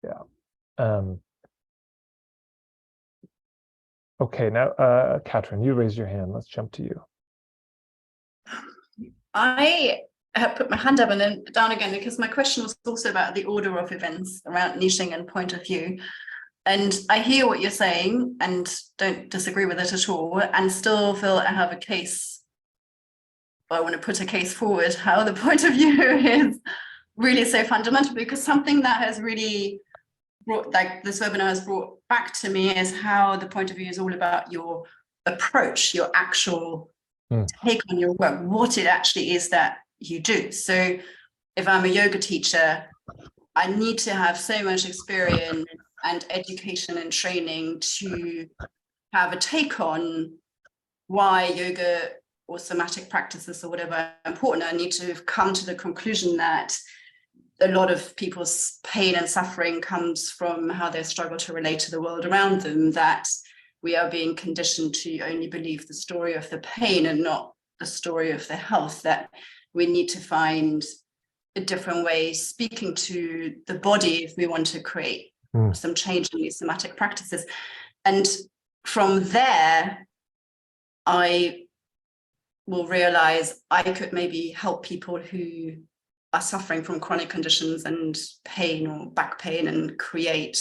Yeah. Okay, now, Katrin, you raised your hand. Let's jump to you. I have put my hand up and then down again because my question was also about the order of events around niching and point of view. And I hear what you're saying and don't disagree with it at all, and still feel I have a case. I want to put a case forward how the point of view is really so fundamental, because something that has really brought, like this webinar has brought back to me, is how the point of view is all about your approach, your actual take on your work, what it actually is that you do. So if I'm a yoga teacher, I need to have so much experience and education and training to have a take on why yoga or somatic practices or whatever are important. I need to have come to the conclusion that a lot of people's pain and suffering comes from how they struggle to relate to the world around them, that we are being conditioned to only believe the story of the pain and not the story of the health, that we need to find a different way speaking to the body if we want to create some change in these somatic practices. And from there, I will realize I could maybe help people who are suffering from chronic conditions and pain or back pain, and create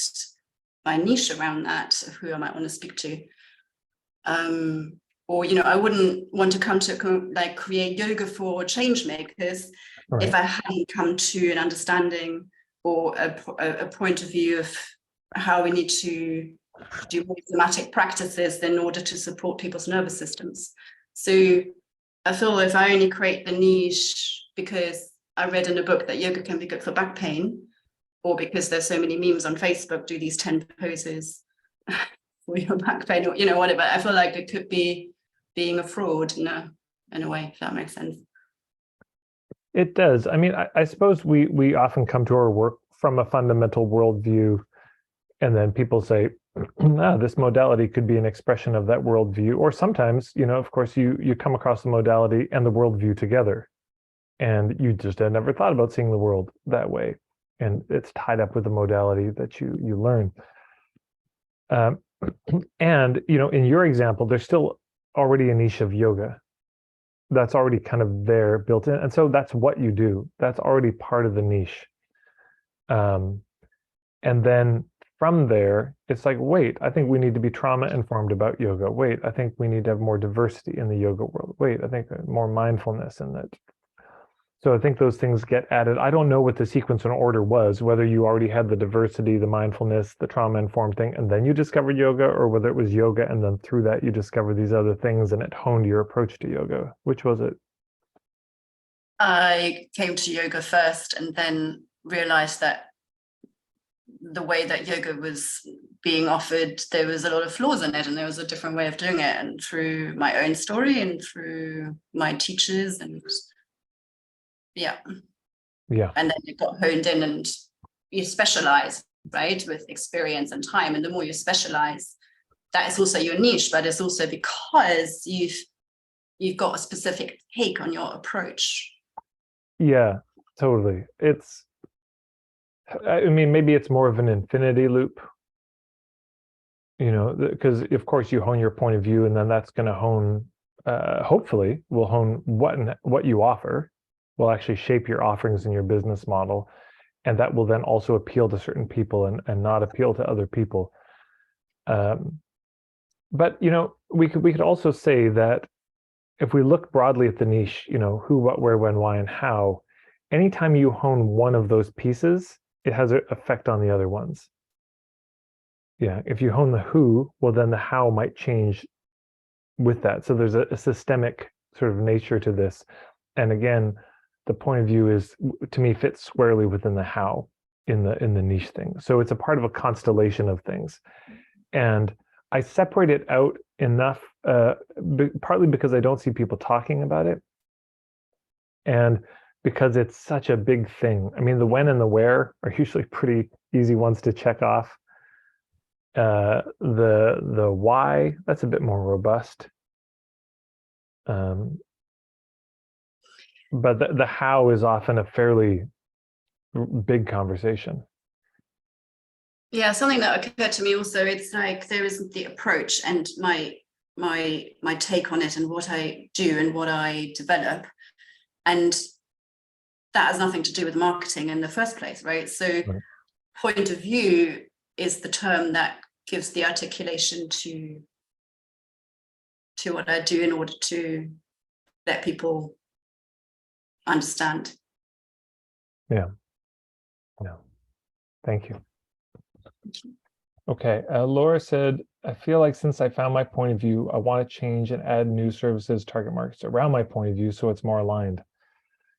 my niche around that of who I might want to speak to. Or, I wouldn't want to come to create yoga for change makers if I hadn't come to an understanding or a point of view of how we need to do more somatic practices in order to support people's nervous systems. So I feel if I only create the niche because I read in a book that yoga can be good for back pain, or because there's so many memes on Facebook, do these 10 poses for your back pain, or whatever, I feel like it could be being a fraud in a way, if that makes sense. It does. I suppose we often come to our work from a fundamental worldview, and then people say, this modality could be an expression of that worldview. Or sometimes, of course, you come across the modality and the worldview together, and you just had never thought about seeing the world that way. And it's tied up with the modality that you learn. And, in your example, there's still already a niche of yoga. that's already kind of there built in. And so that's what you do. That's already part of the niche. And then from there, it's like, wait, I think we need to be trauma informed about yoga. Wait, I think we need to have more diversity in the yoga world. Wait, I think more mindfulness in that. So I think those things get added. I don't know what the sequence and order was, whether you already had the diversity, the mindfulness, the trauma informed thing, and then you discovered yoga, or whether it was yoga and then through that you discovered these other things and it honed your approach to yoga. Which was it? I came to yoga first and then realized that the way that yoga was being offered, there was a lot of flaws in it, and there was a different way of doing it. And through my own story and through my teachers, and yeah, and then it got honed in, and you specialize, right, with experience and time. And the more you specialize, that is also your niche, but it's also because you've got a specific take on your approach. Yeah, totally. It's, I mean, maybe it's more of an infinity loop, because of course you hone your point of view, and then that's going to hone, hopefully will hone what you offer, will actually shape your offerings and your business model. And that will then also appeal to certain people and not appeal to other people. But, we could also say that if we look broadly at the niche, who, what, where, when, why, and how, anytime you hone one of those pieces, it has an effect on the other ones. Yeah, if you hone the who, well, then the how might change with that. So there's a systemic sort of nature to this. And again, the point of view is, to me, fits squarely within the how in the niche thing. So it's a part of a constellation of things. And I separate it out enough, partly because I don't see people talking about it, and because it's such a big thing. I mean, the when and the where are usually pretty easy ones to check off. The why, that's a bit more robust. But the how is often a fairly big conversation. Yeah, something that occurred to me also, it's like there is the approach and my take on it and what I do and what I develop. And that has nothing to do with marketing in the first place, right? So right. Point of view is the term that gives the articulation to what I do in order to let people understand. Yeah. Thank you. Okay, Laura said, I feel like since I found my point of view, I want to change and add new services, target markets around my point of view so it's more aligned.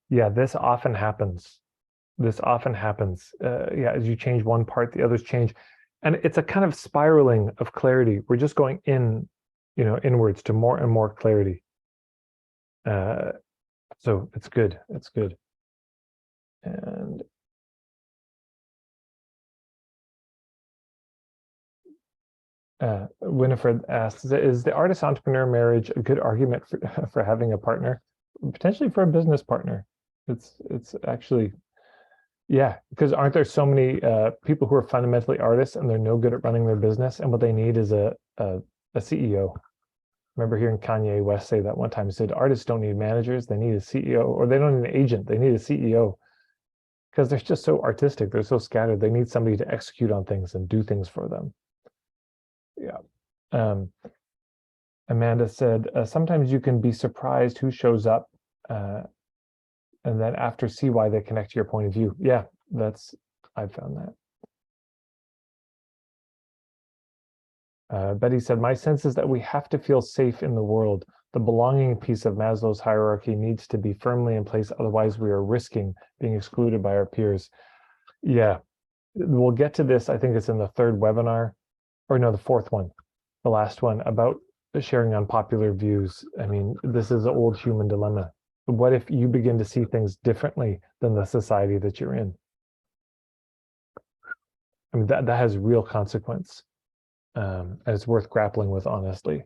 Yeah, this often happens. As you change one part, the others change. And it's a kind of spiraling of clarity. We're just going inwards to more and more clarity. So it's good. It's good. And Winifred asks, is the artist entrepreneur marriage a good argument for having a partner? Potentially for a business partner. It's actually, yeah, because aren't there so many people who are fundamentally artists and they're no good at running their business, and what they need is a CEO. I remember hearing Kanye West say that one time. He said, artists don't need managers, they need a CEO, or they don't need an agent, they need a CEO. Because they're just so artistic, they're so scattered, they need somebody to execute on things and do things for them. Yeah. Amanda said, sometimes you can be surprised who shows up and then after see why they connect to your point of view. Yeah, I've found that. Betty said, my sense is that we have to feel safe in the world. The belonging piece of Maslow's hierarchy needs to be firmly in place. Otherwise, we are risking being excluded by our peers. Yeah, we'll get to this. I think it's in the third webinar, or no, the fourth one, the last one, about sharing unpopular views. I mean, this is an old human dilemma. What if you begin to see things differently than the society that you're in? I mean, that has real consequence. And it's worth grappling with, honestly.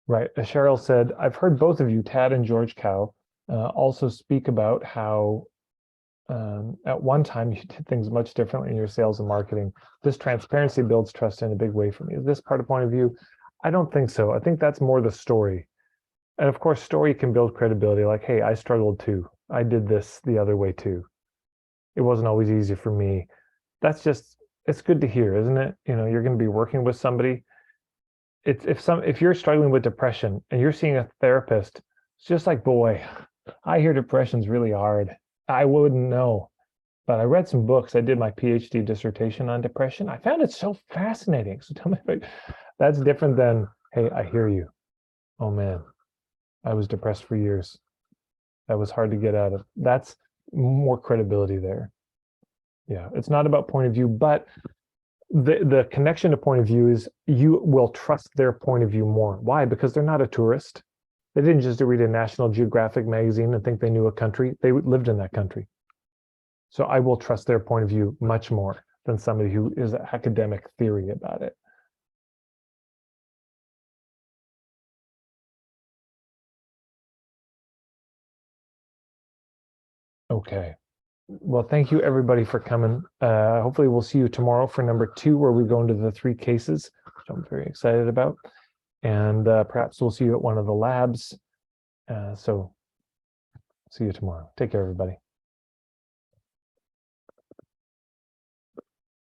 Right, Cheryl said, I've heard both of you, Tad and George Cow, also speak about how at one time you did things much differently in your sales and marketing. This transparency builds trust in a big way for me. Is this part of point of view? I don't think so. I think that's more the story. And of course, story can build credibility. Like, hey, I struggled too. I did this the other way too. It wasn't always easy for me. That's just, it's good to hear, isn't it? You know, you're going to be working with somebody. If you're struggling with depression and you're seeing a therapist, it's just like, boy, I hear depression's really hard. I wouldn't know, but I read some books. I did my PhD dissertation on depression. I found it so fascinating. So tell me, that's different than, hey, I hear you. Oh man, I was depressed for years. That was hard to get out of. That's more credibility there. Yeah, it's not about point of view, but the connection to point of view is you will trust their point of view more. Why? Because they're not a tourist. They didn't just read a National Geographic magazine and think they knew a country. They lived in that country. So I will trust their point of view much more than somebody who is an academic theory about it. Okay. Well, thank you everybody for coming. Hopefully we'll see you tomorrow for number 2, where we go into the 3 cases, which I'm very excited about. And perhaps we'll see you at one of the labs. So see you tomorrow. Take care, everybody.